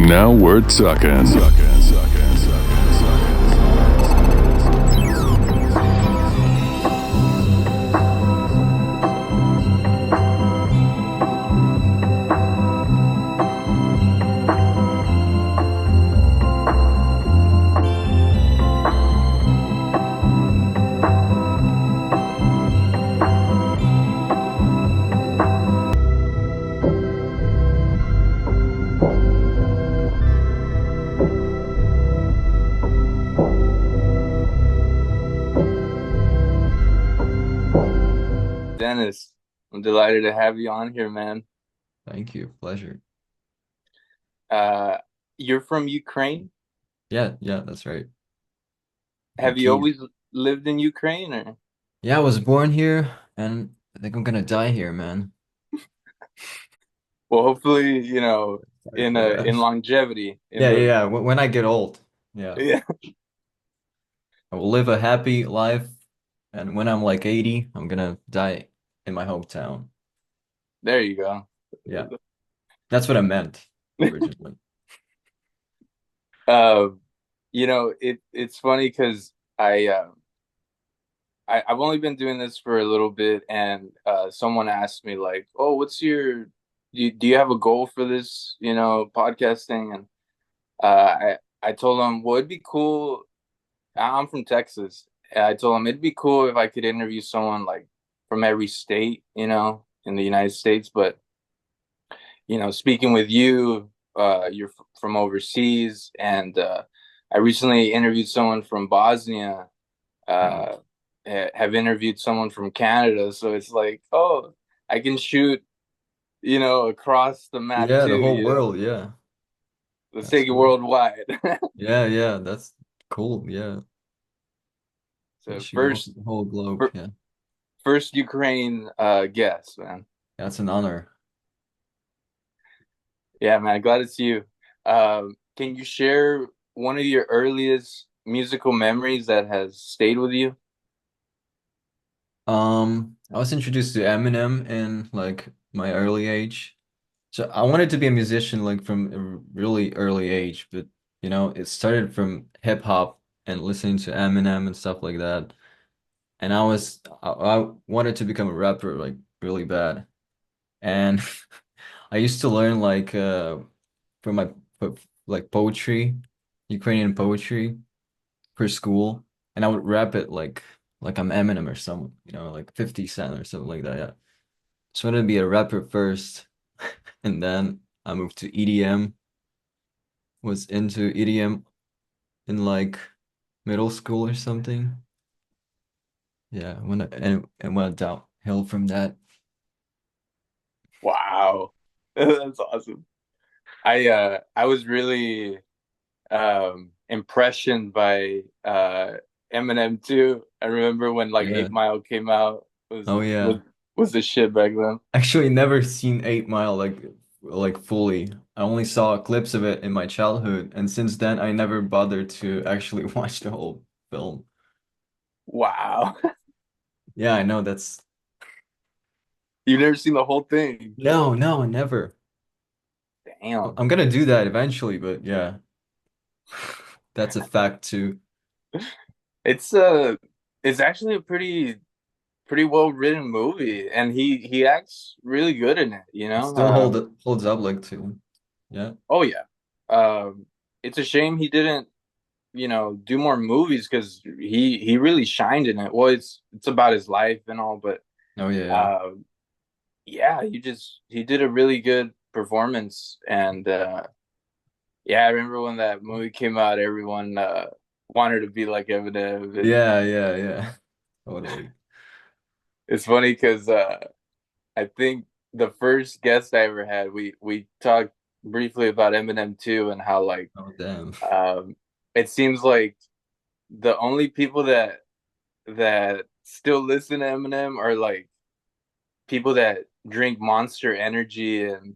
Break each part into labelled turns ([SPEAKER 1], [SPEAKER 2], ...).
[SPEAKER 1] Now we're talking.
[SPEAKER 2] Dennis, I'm delighted to have you on here, man.
[SPEAKER 3] Thank you. Pleasure.
[SPEAKER 2] Uh, you're from Ukraine?
[SPEAKER 3] Yeah, yeah, that's right. From
[SPEAKER 2] Have you
[SPEAKER 3] Kyiv.
[SPEAKER 2] always lived in Ukraine or?
[SPEAKER 3] Yeah, I was born here and I think I'm gonna die here, man.
[SPEAKER 2] Well, hopefully,
[SPEAKER 3] Sorry
[SPEAKER 2] in
[SPEAKER 3] for that.
[SPEAKER 2] in longevity in
[SPEAKER 3] Yeah, yeah,
[SPEAKER 2] the
[SPEAKER 3] yeah. When I get old, yeah,
[SPEAKER 2] yeah.
[SPEAKER 3] I will live a happy life. And when I'm like 80, I'm gonna die in my hometown.
[SPEAKER 2] There you go.
[SPEAKER 3] Yeah, that's what I meant originally.
[SPEAKER 2] Um, it's funny because I've only been doing this for a little bit, and someone asked me like, "Oh, do you have a goal for this, podcasting?" And I told them, well, it'd be cool. I'm from Texas. And I told him it'd be cool if I could interview someone like from every state, in the United States. But speaking with you, you're from overseas, and I recently interviewed someone from Bosnia.
[SPEAKER 3] Wow.
[SPEAKER 2] Uh, have interviewed someone from Canada, so it's like, oh, I can shoot, across the map
[SPEAKER 3] Yeah,
[SPEAKER 2] too.
[SPEAKER 3] the whole world, yeah.
[SPEAKER 2] Let's
[SPEAKER 3] That's
[SPEAKER 2] take it
[SPEAKER 3] cool.
[SPEAKER 2] worldwide.
[SPEAKER 3] Yeah, yeah, that's cool. Yeah. You
[SPEAKER 2] So
[SPEAKER 3] should
[SPEAKER 2] first,
[SPEAKER 3] the whole globe,
[SPEAKER 2] fir-
[SPEAKER 3] yeah.
[SPEAKER 2] first Ukraine guest, man.
[SPEAKER 3] That's an honor.
[SPEAKER 2] Yeah, man, glad it's you. Can you share one of your earliest musical memories that has stayed with you?
[SPEAKER 3] I was introduced to Eminem in like my early age. So I wanted to be a musician like from a really early age, but it started from hip hop and listening to Eminem and stuff like that. And I wanted to become a rapper like really bad. And I used to learn like from my like poetry, Ukrainian poetry for school, and I would rap it like I'm Eminem or some, like 50 Cent or something like that. Yeah. So I wanted to be a rapper first, and then I moved to EDM, was into EDM in like middle school or something. Yeah, and went downhill from that.
[SPEAKER 2] Wow. That's awesome. I was really impressioned by Eminem too. I remember when like
[SPEAKER 3] Yeah.
[SPEAKER 2] 8 Mile came out was
[SPEAKER 3] Oh
[SPEAKER 2] was
[SPEAKER 3] yeah.
[SPEAKER 2] was the shit back then.
[SPEAKER 3] Actually never seen 8 Mile like fully. I only saw clips of it in my childhood, and since then I never bothered to actually watch the whole film.
[SPEAKER 2] Wow.
[SPEAKER 3] Yeah, I know that's
[SPEAKER 2] You've never seen the whole thing.
[SPEAKER 3] no, no, never.
[SPEAKER 2] Damn.
[SPEAKER 3] I'm gonna do that eventually, but yeah, that's a fact too.
[SPEAKER 2] It's uh it's actually a pretty well written movie, and he acts really good in it, you
[SPEAKER 3] It
[SPEAKER 2] know.
[SPEAKER 3] still holds up like too. Yeah.
[SPEAKER 2] Oh yeah. It's a shame he didn't, do more movies because he really shined in it. Well, it's about his life and all, but
[SPEAKER 3] Oh yeah, yeah.
[SPEAKER 2] uh, yeah, he did a really good performance, and yeah, I remember when that movie came out, everyone wanted to be like Eminem, and
[SPEAKER 3] Yeah, yeah, yeah. Totally.
[SPEAKER 2] it's funny because I think the first guest I ever had, we talked briefly about Eminem too, and how like
[SPEAKER 3] Oh damn.
[SPEAKER 2] um, it seems like the only people that still listen to Eminem are like people that drink Monster Energy and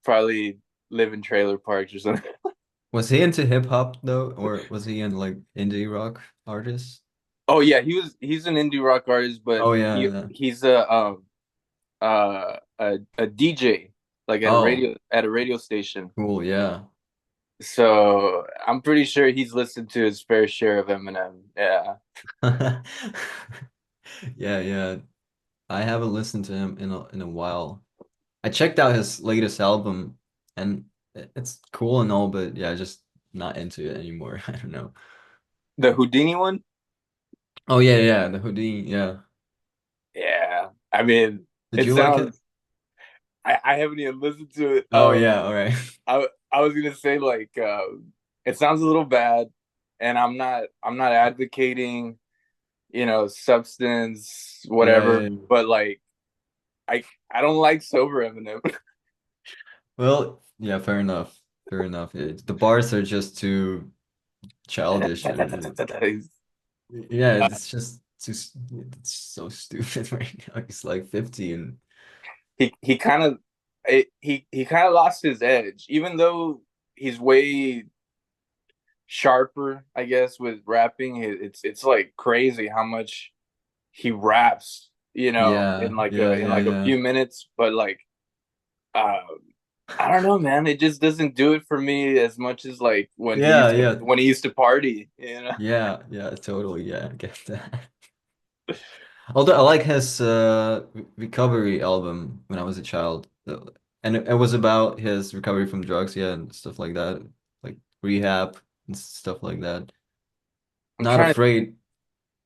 [SPEAKER 2] probably live in trailer parks or something.
[SPEAKER 3] Was he into hip hop though, or was he in like indie rock artists?
[SPEAKER 2] Oh yeah, he's an indie rock artist, but
[SPEAKER 3] Oh yeah, yeah.
[SPEAKER 2] he's a DJ. like
[SPEAKER 3] Oh,
[SPEAKER 2] at a radio station.
[SPEAKER 3] cool. Yeah.
[SPEAKER 2] So I'm pretty sure he's listened to his fair share of Eminem. Yeah.
[SPEAKER 3] Yeah, yeah. I haven't listened to him in a while. I checked out his latest album and it's cool and all, but yeah, just not into it anymore. I don't know.
[SPEAKER 2] The Houdini one?
[SPEAKER 3] Oh yeah, yeah, the Houdini, yeah.
[SPEAKER 2] Yeah. I mean,
[SPEAKER 3] Did
[SPEAKER 2] it
[SPEAKER 3] you like it?
[SPEAKER 2] sounds I haven't even listened to it.
[SPEAKER 3] Oh yeah, all right.
[SPEAKER 2] I was gonna say like it sounds a little bad, and I'm not advocating, you know, substance,
[SPEAKER 3] Yeah,
[SPEAKER 2] whatever,
[SPEAKER 3] yeah, yeah.
[SPEAKER 2] but like I I don't like sober Eminem.
[SPEAKER 3] Well, yeah, fair enough. Fair enough. The bars are just too childish and yeah, it's just it's so stupid right now. He's like 50 and
[SPEAKER 2] He kind of he kind of lost his edge, even though he's way sharper, I guess, with rapping. It's like crazy how much he raps, you know,
[SPEAKER 3] yeah, yeah,
[SPEAKER 2] in
[SPEAKER 3] yeah,
[SPEAKER 2] like a
[SPEAKER 3] yeah.
[SPEAKER 2] few minutes. But like, uh, I don't know, man. It just doesn't do it for me as much as like
[SPEAKER 3] Yeah, yeah.
[SPEAKER 2] when he used to party, you know.
[SPEAKER 3] Yeah, yeah, totally. Yeah, I get that. Although I like his recovery album when I was a child. And it was about his recovery from drugs, yeah, and stuff like that. Like rehab and stuff like that.
[SPEAKER 2] I'm
[SPEAKER 3] Not
[SPEAKER 2] trying to.
[SPEAKER 3] Afraid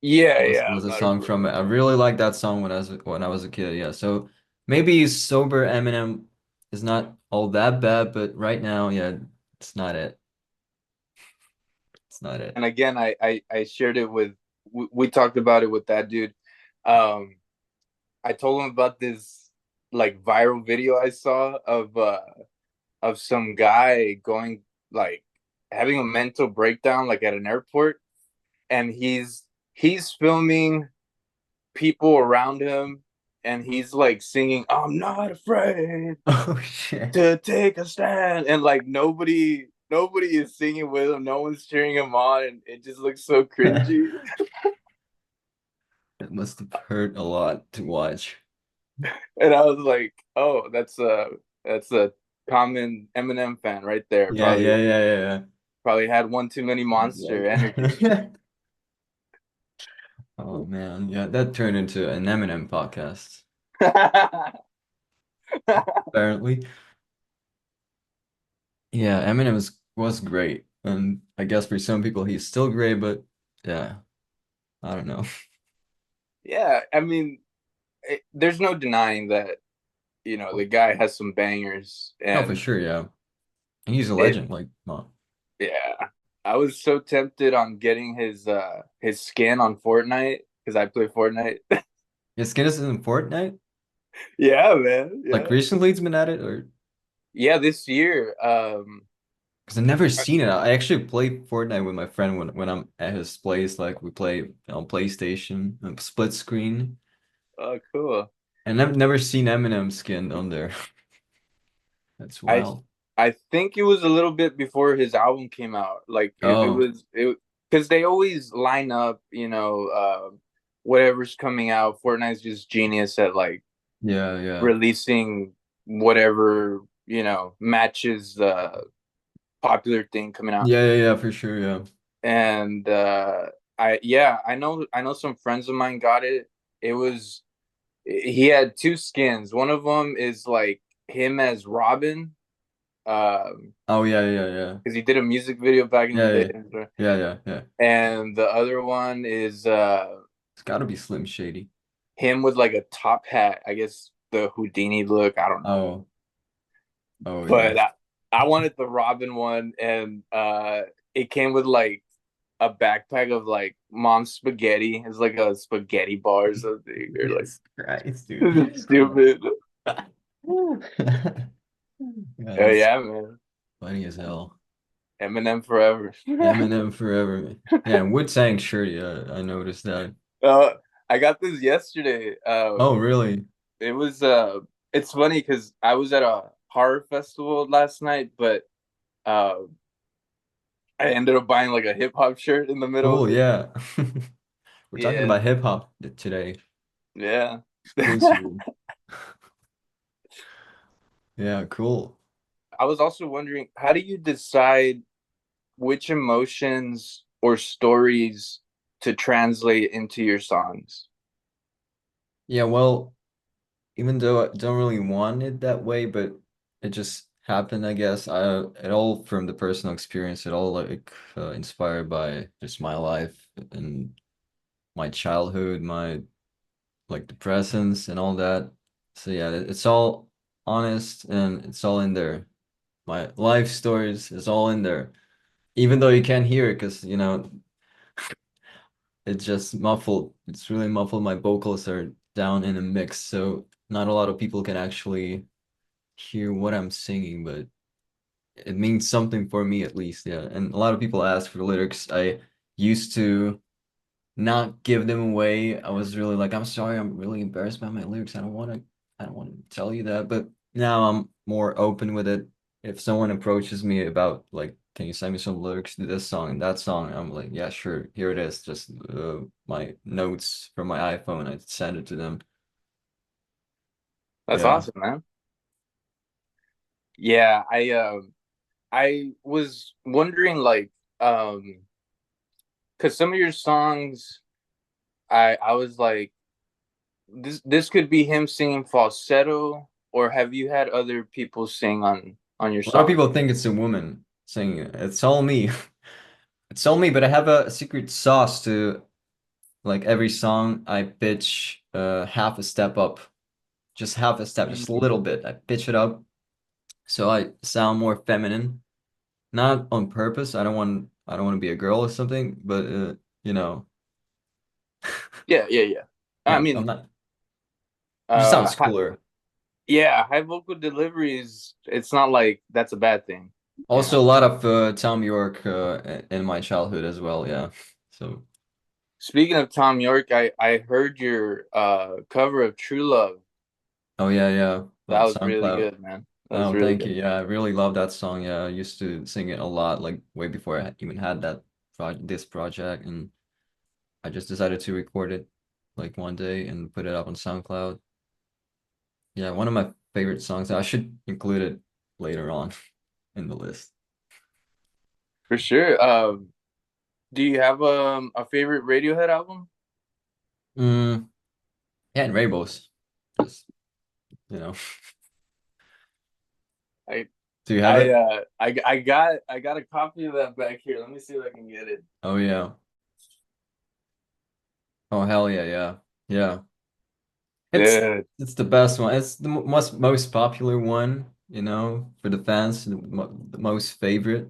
[SPEAKER 2] Yeah, yeah.
[SPEAKER 3] was
[SPEAKER 2] I'm
[SPEAKER 3] a
[SPEAKER 2] not
[SPEAKER 3] song
[SPEAKER 2] afraid.
[SPEAKER 3] from it. I really liked that song when I was a kid, yeah. So maybe sober Eminem is not all that bad, but right now, yeah, it's not it. It's not it.
[SPEAKER 2] And again, I shared it with we talked about it with that dude. Um, I told him about this like viral video I saw of some guy going like having a mental breakdown like at an airport, and he's filming people around him, and he's like singing I'm not afraid
[SPEAKER 3] Oh shit.
[SPEAKER 2] to take a stand, and like nobody is singing with him, no one's cheering him on, and it just looks so cringy.
[SPEAKER 3] It must have hurt a lot to watch.
[SPEAKER 2] And I was like, oh, that's a common Eminem fan right there.
[SPEAKER 3] Yeah, yeah, yeah, yeah,
[SPEAKER 2] Probably had one too many Monster energy.
[SPEAKER 3] yeah. Oh man, yeah, that turned into an Eminem podcast, apparently. Yeah, Eminem was great. And I guess for some people he's still great, but yeah, I don't know.
[SPEAKER 2] Yeah, I mean, there's no denying that, you know, the guy has some bangers,
[SPEAKER 3] Oh, for
[SPEAKER 2] and
[SPEAKER 3] sure, yeah. He's a
[SPEAKER 2] it
[SPEAKER 3] legend, like, come on.
[SPEAKER 2] yeah. I was so tempted on getting his skin on Fortnite because I play Fortnite.
[SPEAKER 3] Yeah, Skin is in Fortnite?
[SPEAKER 2] Yeah, man.
[SPEAKER 3] Like
[SPEAKER 2] Yeah.
[SPEAKER 3] recently he's been at it, or
[SPEAKER 2] Yeah, this year.
[SPEAKER 3] because I've never seen it. I actually play Fortnite with my friend when I'm at his place. Like we play on PlayStation, split screen,
[SPEAKER 2] Oh, cool.
[SPEAKER 3] and I've never seen Eminem skin on there. That's
[SPEAKER 2] I
[SPEAKER 3] wild.
[SPEAKER 2] I think it was a little bit before his album came out. Like it
[SPEAKER 3] Oh,
[SPEAKER 2] was it because they always line up, you know, whatever's coming out. Fortnite's just genius at like
[SPEAKER 3] yeah, yeah,
[SPEAKER 2] releasing whatever, you know, matches the popular thing coming out.
[SPEAKER 3] yeah, yeah, yeah, for sure, yeah.
[SPEAKER 2] And I yeah, I know some friends of mine got it. It was he had two skins. One of them is like him as Robin.
[SPEAKER 3] Oh yeah, yeah, yeah,
[SPEAKER 2] Because he did a music video back in the
[SPEAKER 3] yeah,
[SPEAKER 2] day.
[SPEAKER 3] yeah, yeah, yeah, yeah.
[SPEAKER 2] And the other one is
[SPEAKER 3] It's got to be Slim Shady.
[SPEAKER 2] him with like a top hat. I guess the Houdini look. I don't know.
[SPEAKER 3] Oh, oh yeah.
[SPEAKER 2] But I wanted the Robin one, and it came with like a backpack of like mom's spaghetti. It's like a spaghetti bar or something. Or like
[SPEAKER 3] Yes, Christ, dude.
[SPEAKER 2] stupid.
[SPEAKER 3] Yeah,
[SPEAKER 2] Oh
[SPEAKER 3] that's
[SPEAKER 2] yeah, man.
[SPEAKER 3] funny as hell.
[SPEAKER 2] Eminem forever.
[SPEAKER 3] Eminem forever, man. Yeah, and Wu-Tang shirt, yeah, I noticed that.
[SPEAKER 2] uh, I got this yesterday.
[SPEAKER 3] Oh, really?
[SPEAKER 2] It was it's funny because I was at a horror festival last night, but uh I ended up buying like a hip hop shirt in the middle
[SPEAKER 3] Cool,
[SPEAKER 2] of it.
[SPEAKER 3] yeah. We're talking
[SPEAKER 2] Yeah,
[SPEAKER 3] about hip hop today
[SPEAKER 2] yeah.
[SPEAKER 3] exclusively. Yeah, cool.
[SPEAKER 2] I was also wondering, how do you decide which emotions or stories to translate into your songs?
[SPEAKER 3] Yeah, well, even though I don't really want it that way, but it just happened, I guess. It all from the personal experience. It all like inspired by just my life and my childhood, my like the presence and all that. So yeah, it's all honest and it's all in there. My life stories is all in there. Even though you can't hear it because, it's just muffled. It's really muffled. My vocals are down in a mix, so not a lot of people can actually hear what I'm singing, but it means something for me at least, yeah. And a lot of people ask for lyrics. I used to not give them away. I was really like, I'm sorry, I'm really embarrassed by my lyrics. I don't want to tell you that. But now I'm more open with it. If someone approaches me about like, can you send me some lyrics to this song and that song? I'm like, yeah, sure. Here it is. Just my notes from my iPhone. I send it to them.
[SPEAKER 2] That's
[SPEAKER 3] Yeah.
[SPEAKER 2] awesome, man. Yeah, I was wondering like because some of your songs I was like this could be him singing falsetto, or have you had other people sing on your
[SPEAKER 3] A lot of
[SPEAKER 2] song?
[SPEAKER 3] people think it's a woman singing it. It's all me. It's all me, but I have a secret sauce to like every song I pitch half a step up. Just half a step, just a
[SPEAKER 2] Mm.
[SPEAKER 3] little bit. I pitch it up so I sound more feminine. Not on purpose. I don't want to be a girl or something, but you know,
[SPEAKER 2] Yeah, yeah, yeah. I
[SPEAKER 3] yeah, I'm
[SPEAKER 2] mean,
[SPEAKER 3] not it just
[SPEAKER 2] uh,
[SPEAKER 3] sounds cooler.
[SPEAKER 2] yeah, high vocal deliveries. It's not like that's a bad thing, you
[SPEAKER 3] Also a
[SPEAKER 2] know.
[SPEAKER 3] lot of Tom York in my childhood as well, yeah. So,
[SPEAKER 2] Speaking of Tom York, I heard your cover of True Love.
[SPEAKER 3] oh yeah, yeah,
[SPEAKER 2] That
[SPEAKER 3] on
[SPEAKER 2] was really
[SPEAKER 3] SoundCloud.
[SPEAKER 2] good, man. That was
[SPEAKER 3] Oh,
[SPEAKER 2] really
[SPEAKER 3] thank you.
[SPEAKER 2] good.
[SPEAKER 3] Yeah, I really love that song. Yeah, I used to sing it a lot, like way before I even had this project, and I just decided to record it like one day and put it up on SoundCloud. Yeah, one of my favorite songs. I should include it later on in the list.
[SPEAKER 2] For sure. Do you have a favorite Radiohead album?
[SPEAKER 3] Mm, yeah, and Rainbows. Just, you know.
[SPEAKER 2] I
[SPEAKER 3] Do you have it?
[SPEAKER 2] I got a copy of that back here. Let me see if I can get it.
[SPEAKER 3] Oh yeah. Oh hell yeah, yeah. Yeah.
[SPEAKER 2] Dude,
[SPEAKER 3] It's the best one. It's the most popular one, for the fans, the most favorite.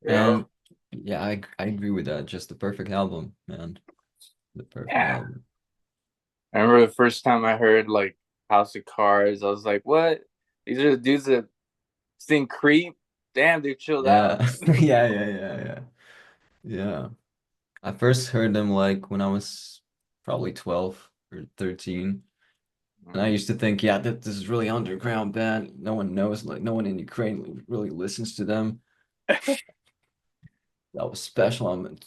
[SPEAKER 2] yeah.
[SPEAKER 3] And yeah, I agree with that. Just the perfect album, man. The perfect
[SPEAKER 2] Yeah.
[SPEAKER 3] album.
[SPEAKER 2] I remember the first time I heard like House of Cards, I was like, what? These are the dudes that sing Creep. Damn, they chilled out.
[SPEAKER 3] Yeah. Yeah, yeah, yeah, yeah. Yeah. I first heard them like when I was probably 12 or 13. And I
[SPEAKER 2] Mm.
[SPEAKER 3] used to think, yeah, this is really underground band. No one knows, like no one in Ukraine really listens to them. That was special. I'm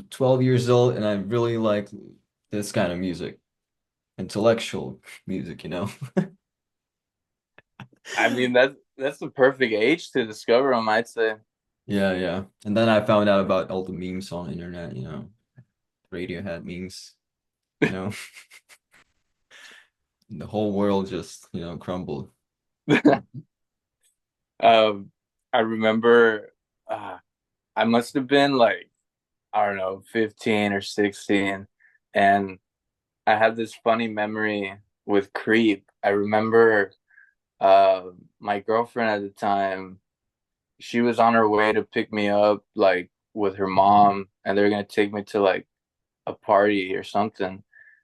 [SPEAKER 3] 12 years old and I really like this kind of music, intellectual music.
[SPEAKER 2] I mean that's the perfect age to discover them, I'd say.
[SPEAKER 3] Yeah, yeah. And then I found out about all the memes on the internet. Radiohead memes, you know. The whole world just crumbled.
[SPEAKER 2] Um, I remember uh, I must have been like, I don't know, 15 or 16, and I had this funny memory with Creep. I remember my girlfriend at the time, she was on her way to pick me up like with her mom, and they were gonna take me to like a party or something.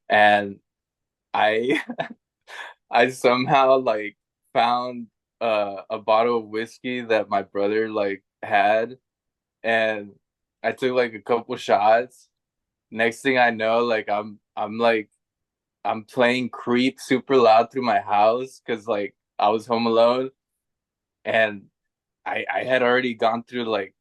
[SPEAKER 2] And I I somehow like found a bottle of whiskey that my brother like had, and I took like a couple shots. Next thing I know, like I'm like I'm playing Creep super loud through my house because like I was home alone, and I had already gone through like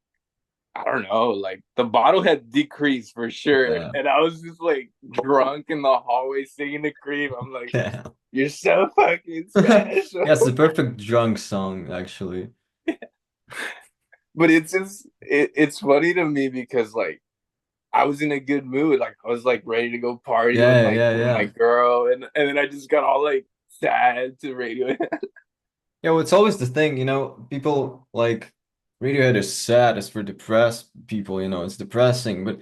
[SPEAKER 2] I don't know, like the bottle had decreased for sure.
[SPEAKER 3] Yeah.
[SPEAKER 2] And I was just like drunk in the hallway singing the cream. I'm like,
[SPEAKER 3] Yeah.
[SPEAKER 2] you're so fucking
[SPEAKER 3] Yeah,
[SPEAKER 2] special.
[SPEAKER 3] it's the perfect drunk song, actually.
[SPEAKER 2] But it's just it's funny to me because like I was in a good mood. Like I was like ready to go party
[SPEAKER 3] Yeah, yeah,
[SPEAKER 2] with my
[SPEAKER 3] yeah.
[SPEAKER 2] girl and then I just got all like sad to radio.
[SPEAKER 3] Yeah, well, it's always the thing, people like Radiohead is sad, it's for depressed people, it's depressing. But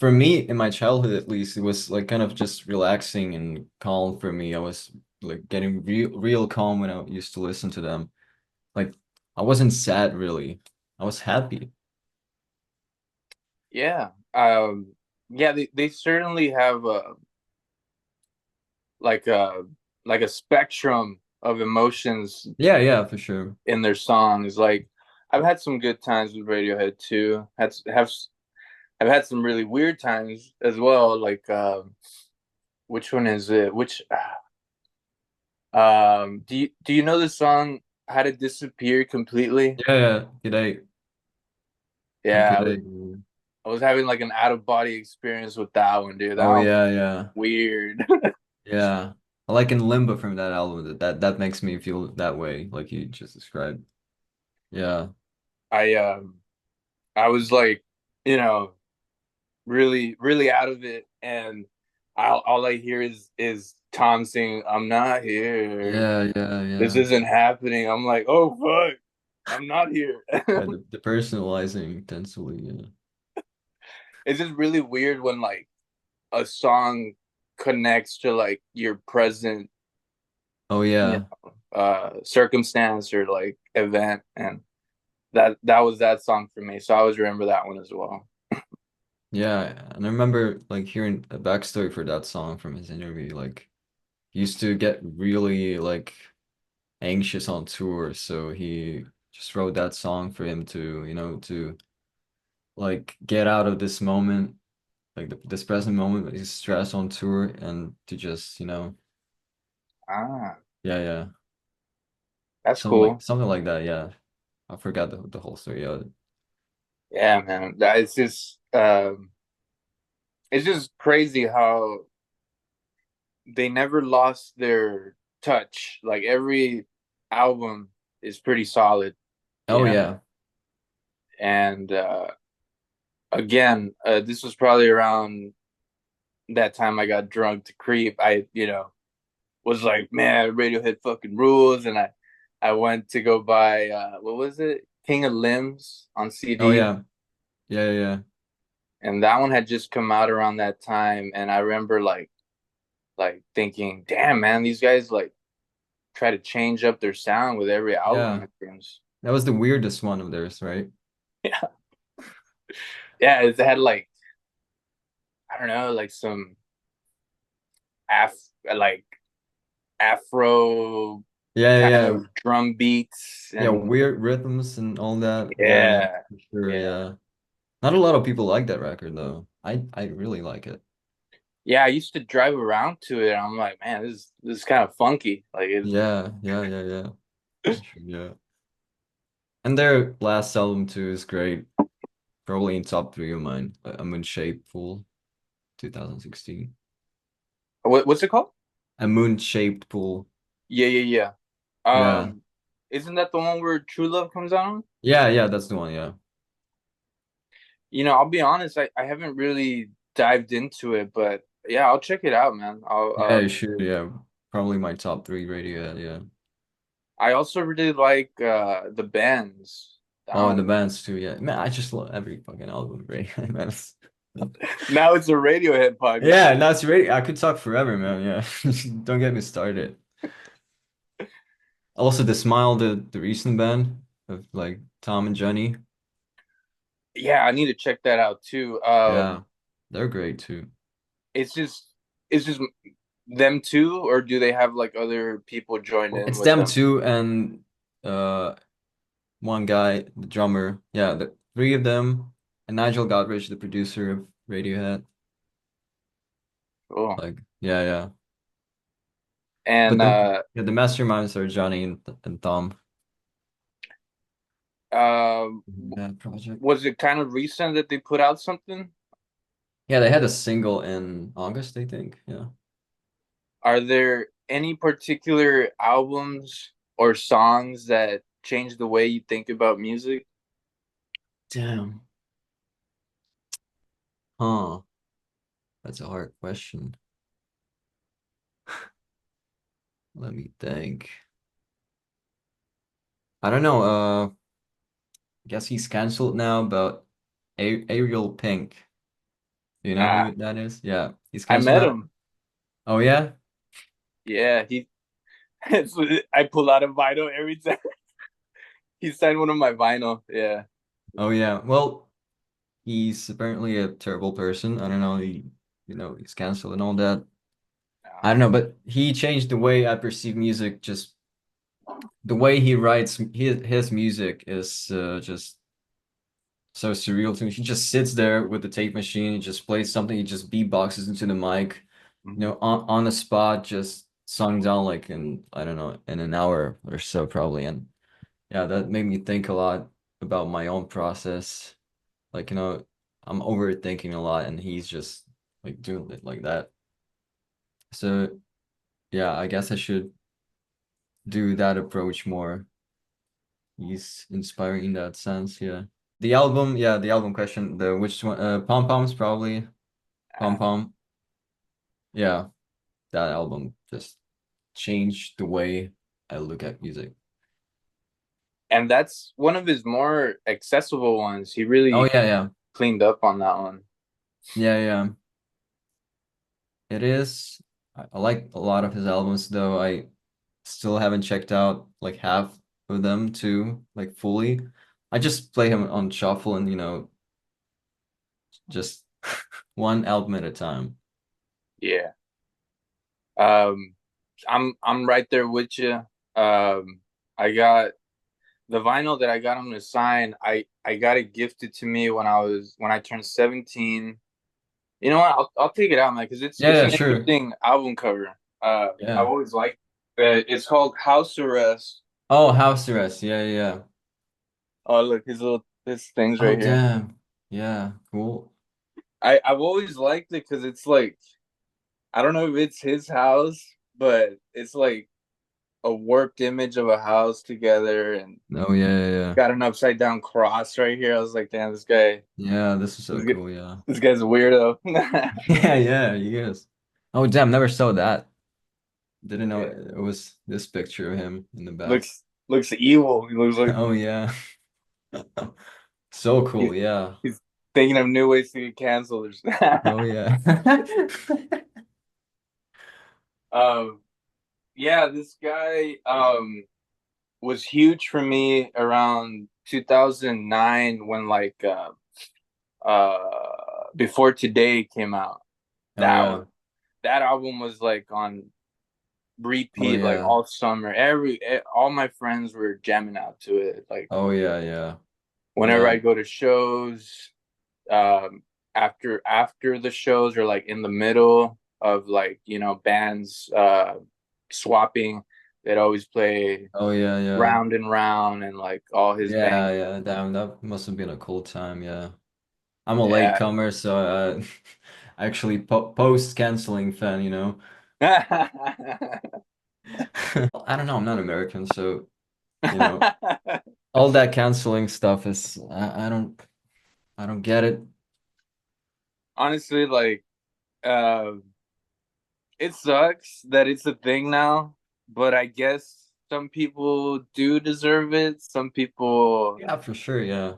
[SPEAKER 3] for me, in my childhood at least, it was like kind of just relaxing and calm for me. I was like getting real calm when I used to listen to them. Like I wasn't sad really. I was happy.
[SPEAKER 2] Yeah. Yeah, they certainly have like a like a spectrum of emotions
[SPEAKER 3] Yeah, yeah, for sure.
[SPEAKER 2] in their songs. Like I've had some good times with Radiohead too. I've had some really weird times as well. Like which one is it? Which do you know the song How to Disappear Completely?
[SPEAKER 3] Yeah, yeah.
[SPEAKER 2] Yeah,
[SPEAKER 3] Did I?
[SPEAKER 2] I was having like an out of body experience with that one, dude. That
[SPEAKER 3] Oh
[SPEAKER 2] one was
[SPEAKER 3] yeah, yeah.
[SPEAKER 2] weird.
[SPEAKER 3] Yeah. I like in Limbo from that album that makes me feel that way, like you just described. Yeah.
[SPEAKER 2] I I was like, you know, really out of it, and all I hear is Tom saying, "I'm not here.
[SPEAKER 3] Yeah, yeah,
[SPEAKER 2] This
[SPEAKER 3] yeah.
[SPEAKER 2] isn't happening." I'm like, "Oh fuck, I'm not here."
[SPEAKER 3] Yeah, the personalizing intensely, yeah.
[SPEAKER 2] It's just really weird when like a song connects to like your present,
[SPEAKER 3] Oh
[SPEAKER 2] you
[SPEAKER 3] yeah.
[SPEAKER 2] circumstance or like event, and that was that song for me. So I always remember that one as well.
[SPEAKER 3] Yeah. And I remember like hearing a backstory for that song from his interview. Like he used to get really like anxious on tour, so he just wrote that song for him to, to like get out of this moment, like this present moment with his stress on tour and to just,
[SPEAKER 2] Ah,
[SPEAKER 3] yeah, yeah.
[SPEAKER 2] that's cool.
[SPEAKER 3] Something like that, yeah. I forgot the whole story. Yeah.
[SPEAKER 2] Yeah, man. It's just crazy how they never lost their touch. Like every album is pretty solid,
[SPEAKER 3] Oh
[SPEAKER 2] you know.
[SPEAKER 3] yeah.
[SPEAKER 2] And again, this was probably around that time I got drunk to creep. Was like, man, Radiohead fucking rules, and I went to go buy what was it, King of Limbs on
[SPEAKER 3] Oh
[SPEAKER 2] CD,
[SPEAKER 3] yeah. Yeah, yeah, yeah.
[SPEAKER 2] and that one had just come out around that time, and I remember like thinking, damn man, these guys like try to change up their sound with every album
[SPEAKER 3] Yeah.
[SPEAKER 2] it seems.
[SPEAKER 3] That was the weirdest one of theirs, right?
[SPEAKER 2] Yeah, yeah, it had like I don't know, like some af like Afro
[SPEAKER 3] Yeah, yeah,
[SPEAKER 2] kind
[SPEAKER 3] yeah.
[SPEAKER 2] of drum beats
[SPEAKER 3] Yeah,
[SPEAKER 2] and
[SPEAKER 3] weird rhythms and all that. Yeah,
[SPEAKER 2] yeah,
[SPEAKER 3] for sure,
[SPEAKER 2] yeah.
[SPEAKER 3] yeah. Not a lot of people like that record though. I really like it.
[SPEAKER 2] Yeah, I used to drive around to it. And I'm like, man, this is kind of funky. Like it's
[SPEAKER 3] Yeah, yeah, yeah, yeah. For sure, yeah. And their last album too is great. Probably in top three of mine. A Moon Shaped Pool, 2016.
[SPEAKER 2] what's it called?
[SPEAKER 3] A Moon Shaped Pool.
[SPEAKER 2] Yeah, yeah, yeah.
[SPEAKER 3] Yeah.
[SPEAKER 2] Isn't that the one where True Love comes out on?
[SPEAKER 3] Yeah, yeah, that's the one, yeah.
[SPEAKER 2] I'll be honest, I haven't really dived into it, but yeah, I'll check it out, man. I'll
[SPEAKER 3] Yeah, you should, yeah. Probably my top three Radiohead, yeah.
[SPEAKER 2] I also really like the bands.
[SPEAKER 3] Oh, and the bands too, yeah. Man, I just love every fucking album, Radiohead, man.
[SPEAKER 2] Now it's a Radiohead podcast.
[SPEAKER 3] Yeah, that's really I could talk forever, man. Yeah. Don't get me started. Also, the Smile, the recent band of like Tom and Johnny.
[SPEAKER 2] Yeah, I need to check that out too.
[SPEAKER 3] Yeah, they're great too.
[SPEAKER 2] It's just it's just them two, or do they have like other people join in
[SPEAKER 3] It's
[SPEAKER 2] with
[SPEAKER 3] them
[SPEAKER 2] them?
[SPEAKER 3] too, and uh one guy, the drummer. Yeah, the three of them, and Nigel Godrich, the producer of Radiohead.
[SPEAKER 2] Cool.
[SPEAKER 3] Like, yeah, yeah. But
[SPEAKER 2] And
[SPEAKER 3] the yeah, the masterminds are Johnny and Tom. That project.
[SPEAKER 2] Was it kind of recent that they put out something?
[SPEAKER 3] Yeah, they had a single in August, I think. Yeah.
[SPEAKER 2] Are there any particular albums or songs that change the way you think about music?
[SPEAKER 3] Damn. Huh. That's a hard question. Let me think. I don't know. Guess he's canceled now, but A Ariel Pink. Do you know
[SPEAKER 2] Ah,
[SPEAKER 3] who that is? Yeah, he's
[SPEAKER 2] I
[SPEAKER 3] canceled
[SPEAKER 2] met
[SPEAKER 3] now.
[SPEAKER 2] him.
[SPEAKER 3] Oh yeah?
[SPEAKER 2] Yeah, he. I pull out a vinyl every time. He signed one of my vinyl. Yeah.
[SPEAKER 3] Oh yeah. Well, he's apparently a terrible person. I don't know. He's canceled and all that. I don't know, but he changed the way I perceive music. Just the way he writes his music is just so surreal to me. He just sits there with the tape machine, he just plays something, he just beatboxes into the mic,
[SPEAKER 2] Mhm.
[SPEAKER 3] on the spot, just sung down like in I don't know, in an hour or so probably. And yeah, that made me think a lot about my own process. Like, I'm overthinking a lot and he's just like doing it like that. So yeah, I guess I should do that approach more. He's inspiring in that sense, yeah. The album question, the which one, Pom Poms probably, Pom Pom. Yeah, that album just changed the way I look at music.
[SPEAKER 2] And that's one of his more accessible ones. He
[SPEAKER 3] Oh
[SPEAKER 2] really
[SPEAKER 3] yeah, yeah.
[SPEAKER 2] cleaned up on that one.
[SPEAKER 3] Yeah, yeah. It is. I like a lot of his albums though. I still haven't checked out like half of them too, like fully. I just play him on shuffle and just one album at a time.
[SPEAKER 2] Yeah. Um, I'm right there with you. I got the vinyl that I got him to sign. I got it gifted to me when I turned 17. You know what? I'll take it out, man, because
[SPEAKER 3] Yeah,
[SPEAKER 2] it's
[SPEAKER 3] yeah,
[SPEAKER 2] an
[SPEAKER 3] sure.
[SPEAKER 2] interesting album cover. I've
[SPEAKER 3] Yeah.
[SPEAKER 2] always liked. It's called House Arrest.
[SPEAKER 3] Oh, house arrest. Yeah, yeah, yeah.
[SPEAKER 2] Oh, look, his things
[SPEAKER 3] Oh,
[SPEAKER 2] right here.
[SPEAKER 3] damn. Yeah, cool.
[SPEAKER 2] I've always liked it because it's like I don't know if it's his house, but it's like a warped image of a house together, and
[SPEAKER 3] Oh, yeah, yeah, yeah.
[SPEAKER 2] got an upside down cross right here. I was like, damn,
[SPEAKER 3] Yeah, this is so
[SPEAKER 2] this, guy,
[SPEAKER 3] cool. Yeah.
[SPEAKER 2] this guy's a weirdo.
[SPEAKER 3] Yeah, yeah, he is. Oh, damn, never saw that. Didn't know
[SPEAKER 2] Yeah,
[SPEAKER 3] it was this picture of him in the back.
[SPEAKER 2] looks evil. He looks like
[SPEAKER 3] Oh, yeah. So
[SPEAKER 2] he's,
[SPEAKER 3] cool. Yeah.
[SPEAKER 2] he's thinking of new ways to get canceled.
[SPEAKER 3] Oh, yeah.
[SPEAKER 2] um, yeah, this guy was huge for me around 2009 when Before Today came out.
[SPEAKER 3] Oh,
[SPEAKER 2] That
[SPEAKER 3] yeah.
[SPEAKER 2] was that album was like on
[SPEAKER 3] Oh,
[SPEAKER 2] repeat like
[SPEAKER 3] yeah.
[SPEAKER 2] all summer. All my friends were jamming out to it. Like
[SPEAKER 3] Oh, yeah, yeah.
[SPEAKER 2] whenever
[SPEAKER 3] Yeah.
[SPEAKER 2] I go to shows, after the shows or like in the middle of like bands swapping, they'd always play
[SPEAKER 3] Oh, yeah, yeah.
[SPEAKER 2] Round and Round and like all his
[SPEAKER 3] Yeah,
[SPEAKER 2] bang.
[SPEAKER 3] yeah. Damn, that must have been a cool time. Yeah. I'm a
[SPEAKER 2] Yeah.
[SPEAKER 3] latecomer, so actually post canceling fan. I don't know, I'm not American, so you know, all that canceling stuff is I don't get it.
[SPEAKER 2] Honestly, like uh, it sucks that it's a thing now, but I guess some people do deserve it.
[SPEAKER 3] Yeah, for sure, yeah.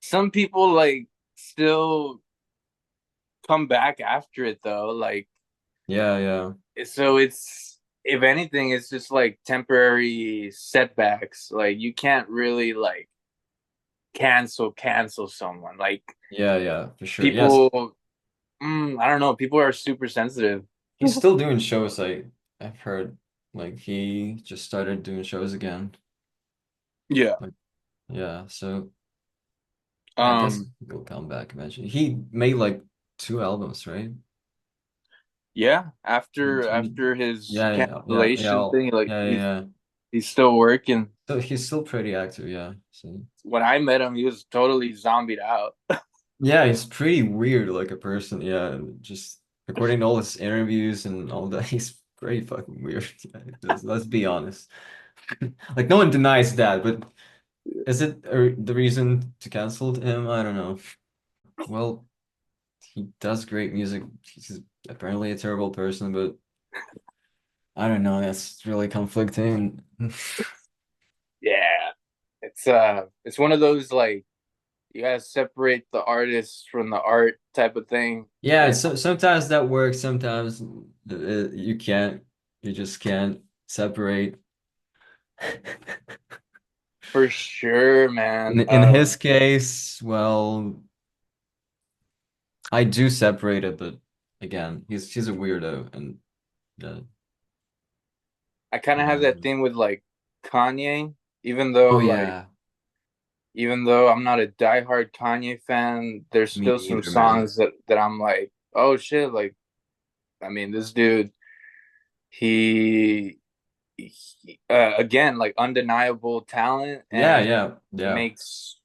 [SPEAKER 2] Some people like still come back after it though. Like
[SPEAKER 3] Yeah, yeah.
[SPEAKER 2] so it's if anything, it's just like temporary setbacks. Like you can't really like cancel someone. Like
[SPEAKER 3] Yeah, yeah, for sure. Yes.
[SPEAKER 2] people, I don't know. People are super sensitive.
[SPEAKER 3] He's still doing shows, I've heard like he just started doing shows again.
[SPEAKER 2] Yeah.
[SPEAKER 3] Like yeah, so yeah, I guess
[SPEAKER 2] Um.
[SPEAKER 3] he'll come back eventually. He made like two albums, right?
[SPEAKER 2] Yeah.
[SPEAKER 3] One,
[SPEAKER 2] After
[SPEAKER 3] two.
[SPEAKER 2] after his
[SPEAKER 3] Yeah, yeah, yeah, yeah,
[SPEAKER 2] cancellation thing, like
[SPEAKER 3] yeah, yeah.
[SPEAKER 2] he's still working.
[SPEAKER 3] So he's still pretty active, yeah. So
[SPEAKER 2] When I met him, he was totally zombied out.
[SPEAKER 3] yeah, he's pretty weird like a person. Yeah, just according to all his interviews and all that, he's pretty fucking weird. Let's be honest. Like no one denies that, but is it the reason to cancel him? I don't know. Well, he does great music. He's apparently a terrible person, but I don't know. That's really conflicting.
[SPEAKER 2] Yeah, it's one of those like you gotta separate the artist from the art type of thing.
[SPEAKER 3] Yeah,
[SPEAKER 2] Yeah,
[SPEAKER 3] so sometimes that works. Sometimes you can't. You just can't separate.
[SPEAKER 2] for sure, man.
[SPEAKER 3] In his case, well, I do separate it, but again, he's a weirdo, and uh,
[SPEAKER 2] I kind of
[SPEAKER 3] yeah.
[SPEAKER 2] have that thing with like Kanye, even though
[SPEAKER 3] Oh
[SPEAKER 2] like
[SPEAKER 3] yeah,
[SPEAKER 2] even though I'm not a diehard Kanye fan, there's
[SPEAKER 3] me
[SPEAKER 2] still some
[SPEAKER 3] neither, man.
[SPEAKER 2] songs that I'm like, oh shit, like I mean, this dude, he, again, like undeniable talent
[SPEAKER 3] Yeah,
[SPEAKER 2] and
[SPEAKER 3] yeah, yeah,
[SPEAKER 2] makes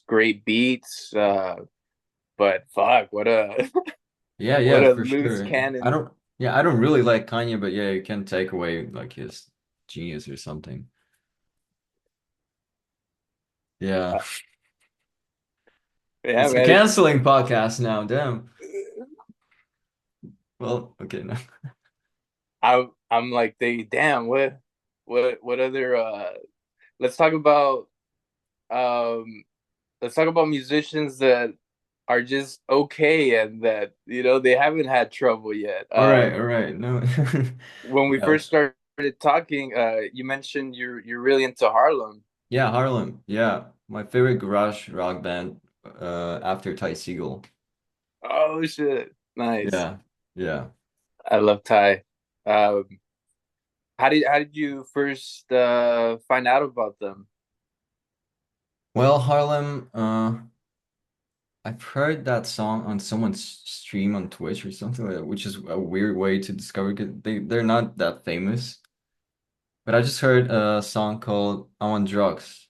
[SPEAKER 2] great beats. But fuck, what a
[SPEAKER 3] yeah,
[SPEAKER 2] what
[SPEAKER 3] yeah,
[SPEAKER 2] a
[SPEAKER 3] for
[SPEAKER 2] loose
[SPEAKER 3] sure.
[SPEAKER 2] cannon.
[SPEAKER 3] I don't really like Kanye, but yeah, you can take away like his genius or something. Yeah,
[SPEAKER 2] Uh, yeah,
[SPEAKER 3] it's a
[SPEAKER 2] man.
[SPEAKER 3] canceling podcast now. Damn. Well, okay, no.
[SPEAKER 2] I'm like, they damn what other let's talk about um let's talk about musicians that are just okay and that they haven't had trouble yet.
[SPEAKER 3] All right, no.
[SPEAKER 2] When we
[SPEAKER 3] Yeah,
[SPEAKER 2] first started talking, you mentioned you're really into Harlem.
[SPEAKER 3] yeah, Harlem. Yeah, my favorite garage rock band after Ty Segall.
[SPEAKER 2] Oh shit, nice.
[SPEAKER 3] Yeah, yeah.
[SPEAKER 2] I love Ty. Um, how did you first find out about them?
[SPEAKER 3] Well, Harlem, I've heard that song on someone's stream on Twitch or something like that, which is a weird way to discover 'cause they're not that famous. But I just heard a song called I'm on Drugs.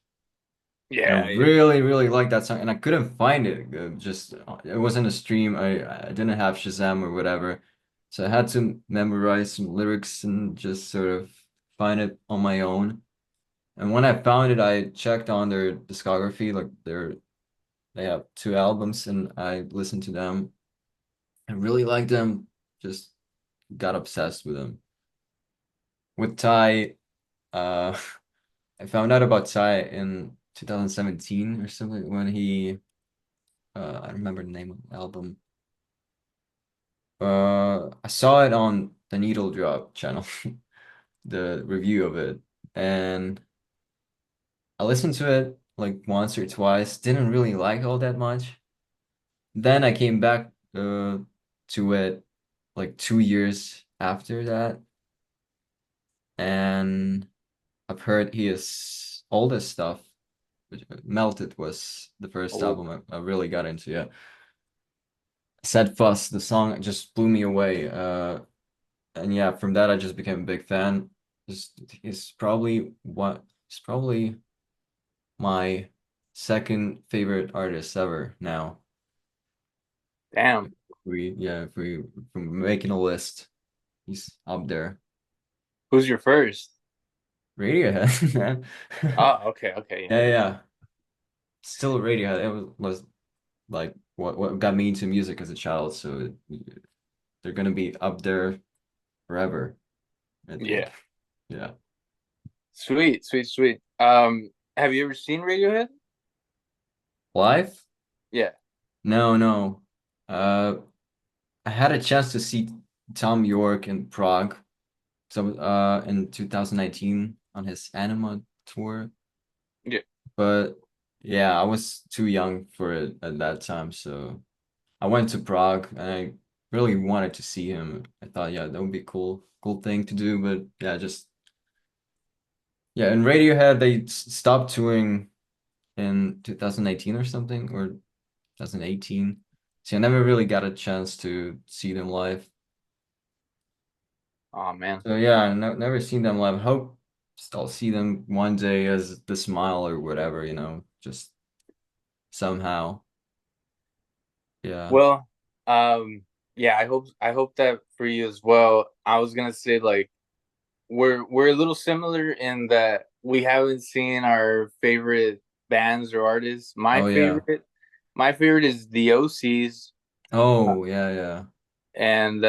[SPEAKER 3] And I
[SPEAKER 2] Yeah, yeah.
[SPEAKER 3] really, really like that song, and I couldn't find it. Just it wasn't a stream. I didn't have Shazam or whatever, so I had to memorize some lyrics and just sort of find it on my own. And when I found it, I checked on their discography. Like they have two albums, and I listened to them. I really liked them. Just got obsessed with them. With Ty, uh, I found out about Ty in 2017 or something when he I don't remember the name of the album. I saw it on the Needle Drop channel, the review of it, and I listened to it like once or twice. Didn't really like all that much. Then I came back to it like 2 years after that, and I've heard his oldest stuff, which Melted was the first
[SPEAKER 2] Oh,
[SPEAKER 3] album I really got into. Yeah, Said Fuss, the song just blew me away. And yeah, from that I just became a big fan. He's probably my second favorite artist ever now.
[SPEAKER 2] damn.
[SPEAKER 3] If we from making a list, he's up there.
[SPEAKER 2] Who's your first?
[SPEAKER 3] Radiohead, man.
[SPEAKER 2] Oh, okay, okay, yeah.
[SPEAKER 3] Yeah, yeah. Still Radiohead. Was like what got me into music as a child, so they're gonna be up there forever, I think.
[SPEAKER 2] Yeah.
[SPEAKER 3] Yeah.
[SPEAKER 2] Sweet, sweet, sweet. Have you ever seen Radiohead?
[SPEAKER 3] Live?
[SPEAKER 2] Yeah.
[SPEAKER 3] No, no. Uh, I had a chance to see Tom York in Prague, so in 2019 on his Anima tour.
[SPEAKER 2] Yeah.
[SPEAKER 3] But yeah, I was too young for it at that time, so I went to Prague and I really wanted to see him. I thought, yeah, that would be cool thing to do. But yeah, just yeah. In Radiohead, they stopped touring in 2018 or something, or 2018. So I never really got a chance to see them live.
[SPEAKER 2] Oh man.
[SPEAKER 3] So yeah, no, never seen them live. Hope. just I'll see them one day as the smile or whatever, just somehow. Yeah.
[SPEAKER 2] Well, yeah, I hope that for you as well. I was gonna say like we're a little similar in that we haven't seen our favorite bands or artists.
[SPEAKER 3] Oh yeah.
[SPEAKER 2] My favorite is the OCs,
[SPEAKER 3] Oh yeah, yeah.
[SPEAKER 2] and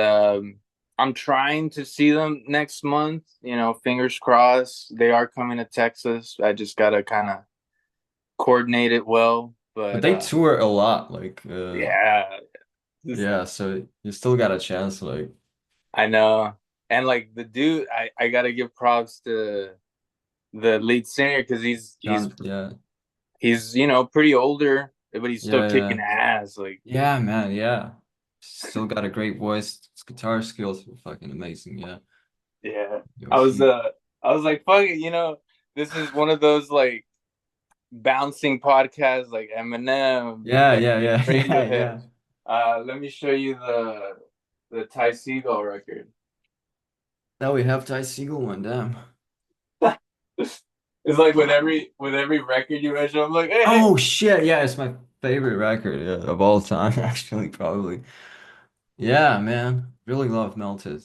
[SPEAKER 2] I'm trying to see them next month. You know, fingers crossed. They are coming to Texas. I just gotta kind of coordinate it well,
[SPEAKER 3] But
[SPEAKER 2] but
[SPEAKER 3] they tour a lot, like
[SPEAKER 2] yeah, just,
[SPEAKER 3] yeah, so you still got a chance, like
[SPEAKER 2] I know. And like the dude, I gotta give props to the lead singer because
[SPEAKER 3] John, yeah.
[SPEAKER 2] he's pretty older, but he's still
[SPEAKER 3] Yeah,
[SPEAKER 2] kicking
[SPEAKER 3] yeah.
[SPEAKER 2] ass. Like
[SPEAKER 3] Yeah, man, yeah. Still got a great voice. His guitar skills are fucking amazing, yeah.
[SPEAKER 2] yeah, I was
[SPEAKER 3] Yoshi.
[SPEAKER 2] uh I was like fuck it, this is one of those like bouncing podcasts like Eminem,
[SPEAKER 3] Yeah, yeah, yeah, yeah,
[SPEAKER 2] Radiohead.
[SPEAKER 3] yeah.
[SPEAKER 2] Let me show you the Ty Segall record.
[SPEAKER 3] Now we have Ty Segall one, damn.
[SPEAKER 2] It's like with every record you mention, I'm like, hey, hey,
[SPEAKER 3] Oh shit, yeah, it's my favorite record, yeah, of all time, actually, probably. Yeah, man. Really love Melted.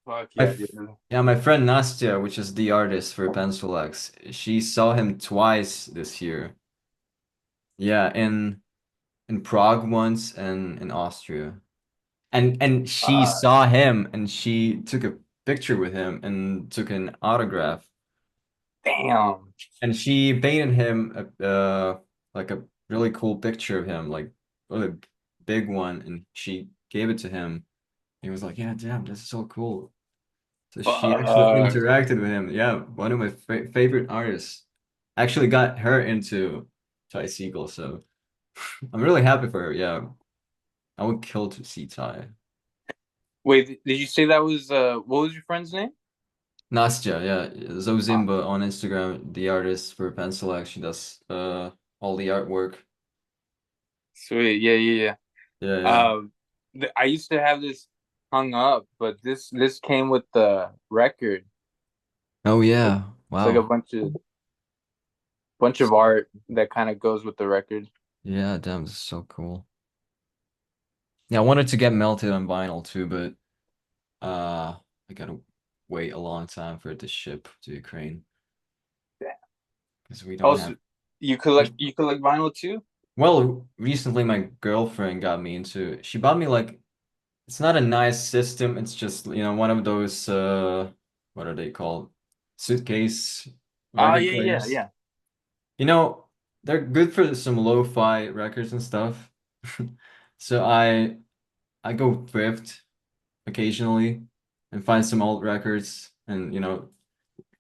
[SPEAKER 2] fuck
[SPEAKER 3] My
[SPEAKER 2] yeah,
[SPEAKER 3] f
[SPEAKER 2] dude.
[SPEAKER 3] yeah, my friend Nastya, which is the artist for Pencil X, she saw him twice this year. Yeah, in Prague once and in Austria. And she
[SPEAKER 2] Uh,
[SPEAKER 3] saw him and she took a picture with him and took an autograph.
[SPEAKER 2] damn.
[SPEAKER 3] And she painted him like a really cool picture of him, like a big one, and she gave it to him. He was like, "Yeah, damn, this is so cool." So she actually
[SPEAKER 2] Fuck.
[SPEAKER 3] interacted with him. Yeah, one of my favorite artists. Actually got her into Ty Segall, so I'm really happy for her. Yeah, I would kill to see Ty.
[SPEAKER 2] Wait, did you say that was what was your friend's name?
[SPEAKER 3] Nastya, yeah,
[SPEAKER 2] Uh,
[SPEAKER 3] Zozimba on Instagram, the artist for Pencil X. She does all the artwork.
[SPEAKER 2] Sweet. Yeah, yeah,
[SPEAKER 3] Yeah,
[SPEAKER 2] yeah.
[SPEAKER 3] yeah.
[SPEAKER 2] I used to have this hung up, but this came with the record.
[SPEAKER 3] Oh
[SPEAKER 2] Like,
[SPEAKER 3] yeah.
[SPEAKER 2] it's like a
[SPEAKER 3] Wow.
[SPEAKER 2] bunch of art that kind of goes with the record.
[SPEAKER 3] Yeah, damn, this is so cool. Yeah, I wanted to get Melted on vinyl too, but I gotta wait a long time for it to ship to Ukraine because we don't have.
[SPEAKER 2] Also, you collect vinyl too?
[SPEAKER 3] Well, recently my girlfriend got me into. She bought me like it's not a nice system. It's just one of those what are they called? Suitcase
[SPEAKER 2] Oh
[SPEAKER 3] record
[SPEAKER 2] yeah, yeah,
[SPEAKER 3] players.
[SPEAKER 2] yeah.
[SPEAKER 3] You know, they're good for some lo-fi records and stuff. So I go thrift occasionally and find some old records. And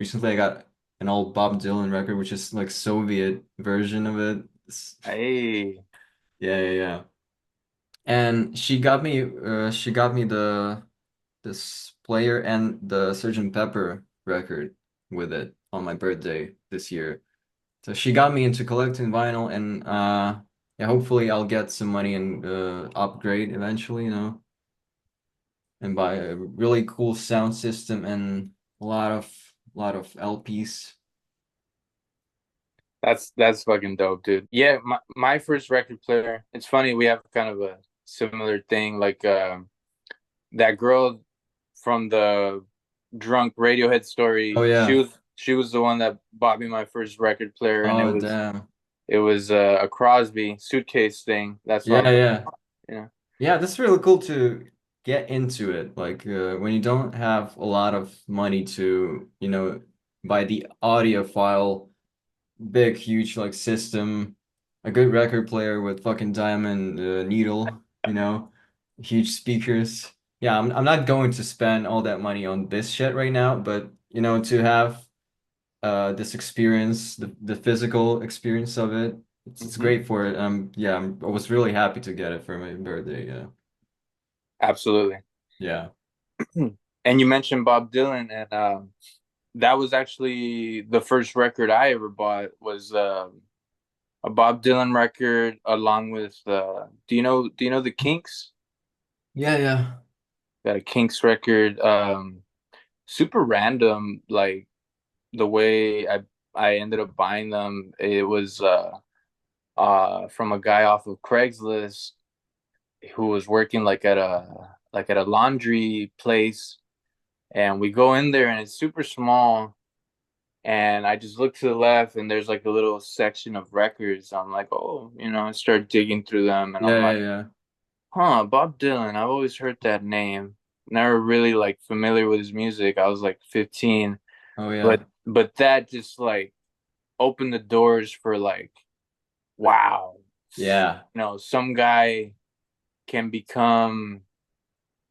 [SPEAKER 3] recently I got an old Bob Dylan record, which is like Soviet version of it.
[SPEAKER 2] Hey,
[SPEAKER 3] Yeah, yeah, yeah. And she got me the this player and the Sgt. Pepper record with it on my birthday this year. So she got me into collecting vinyl, and yeah, hopefully I'll get some money and upgrade eventually, and buy a really cool sound system and a lot of LPs.
[SPEAKER 2] that's fucking dope, dude. Yeah, my first record player. It's funny we have kind of a similar thing. Like that girl from the drunk Radiohead
[SPEAKER 3] Oh
[SPEAKER 2] story. She
[SPEAKER 3] yeah.
[SPEAKER 2] was she was the one that bought me my first record player, and it
[SPEAKER 3] Oh
[SPEAKER 2] was
[SPEAKER 3] damn.
[SPEAKER 2] it was a Crosby suitcase thing. That's what
[SPEAKER 3] Yeah,
[SPEAKER 2] I'm talking
[SPEAKER 3] yeah.
[SPEAKER 2] about. Yeah.
[SPEAKER 3] Yeah, that's really cool to get into it. Like when you don't have a lot of money to, buy the audiophile, big, huge like system, a good record player with fucking diamond needle, huge speakers. Yeah, I'm not going to spend all that money on this shit right now, but to have this experience, the physical experience of it, it's
[SPEAKER 2] Hmm.
[SPEAKER 3] great for it. Yeah, I was really happy to get it for my birthday. Yeah.
[SPEAKER 2] Absolutely.
[SPEAKER 3] Yeah.
[SPEAKER 2] And you mentioned Bob Dylan, and that was actually the first record I ever bought was a Bob Dylan record along with do you know the Kinks?
[SPEAKER 3] Yeah, yeah.
[SPEAKER 2] Got a Kinks record. Super random, like the way I ended up buying them, it was from a guy off of Craigslist who was working like at a laundry place, and we go in there and it's super small, and I just look to the left and there's like a little section of records. I'm like, oh, I start digging through them, and I'm
[SPEAKER 3] Yeah, yeah,
[SPEAKER 2] like,
[SPEAKER 3] yeah.
[SPEAKER 2] huh, Bob Dylan. I've always heard that name. Never really like familiar with his music. I was like 15,
[SPEAKER 3] Oh
[SPEAKER 2] but
[SPEAKER 3] yeah.
[SPEAKER 2] that just like opened the doors for like, wow,
[SPEAKER 3] Yeah.
[SPEAKER 2] some guy can become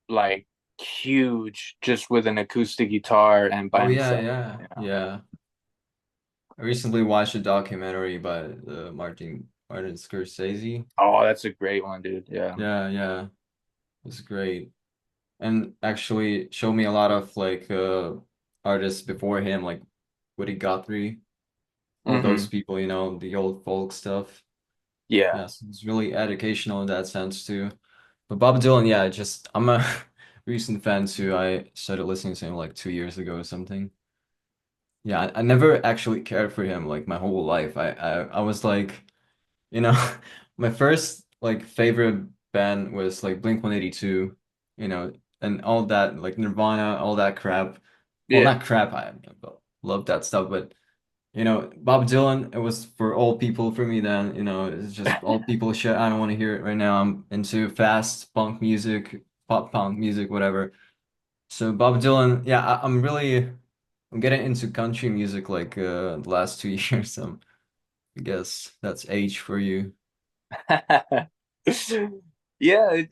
[SPEAKER 2] like huge just with an acoustic guitar and by
[SPEAKER 3] Oh yeah,
[SPEAKER 2] himself.
[SPEAKER 3] yeah.
[SPEAKER 2] You know?
[SPEAKER 3] Yeah. I recently watched a documentary by Martin Scorsese.
[SPEAKER 2] Oh, that's a great one, dude. Yeah.
[SPEAKER 3] Yeah, yeah. It was great. And actually showed me a lot of like artists before him, like Woody Guthrie, all
[SPEAKER 2] Hmm.
[SPEAKER 3] those people, the old folk stuff.
[SPEAKER 2] Yeah.
[SPEAKER 3] Yes, it's really educational in that sense too. But Bob Dylan, yeah, I'm a recent fan too. I started listening to him like 2 years ago or something. Yeah, I never actually cared for him like my whole life. I was like, you know, my first like favorite band was like Blink-182, you know, and all that like Nirvana, all that crap. Well,
[SPEAKER 2] Yeah.
[SPEAKER 3] not crap, I love that stuff, but Bob Dylan, it was for old people for me then, it's just old people shit. I don't want to hear it right now. I'm into fast punk music, pop punk music, whatever. So Bob Dylan, yeah, I'm getting into country music like the last 2 years. I guess that's age for you.
[SPEAKER 2] Yeah,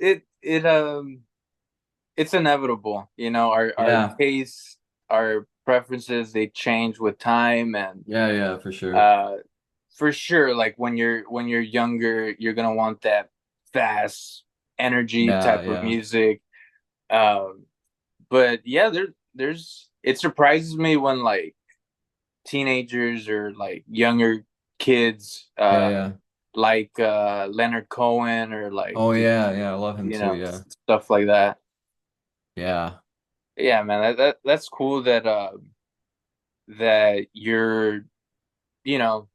[SPEAKER 2] it's inevitable. Our
[SPEAKER 3] Yeah,
[SPEAKER 2] tastes, our preferences, they change with time, and
[SPEAKER 3] yeah, yeah, for sure.
[SPEAKER 2] uh for sure, like when you're younger, you're gonna want that fast energy
[SPEAKER 3] Yeah,
[SPEAKER 2] type of
[SPEAKER 3] yeah.
[SPEAKER 2] music. Um but yeah, there's it surprises me when like teenagers or like younger kids
[SPEAKER 3] Yeah, yeah.
[SPEAKER 2] like Leonard Cohen or like
[SPEAKER 3] Oh
[SPEAKER 2] just
[SPEAKER 3] yeah, yeah, I love him too, yeah.
[SPEAKER 2] stuff like that.
[SPEAKER 3] Yeah.
[SPEAKER 2] Yeah, man, that's cool that that you're you know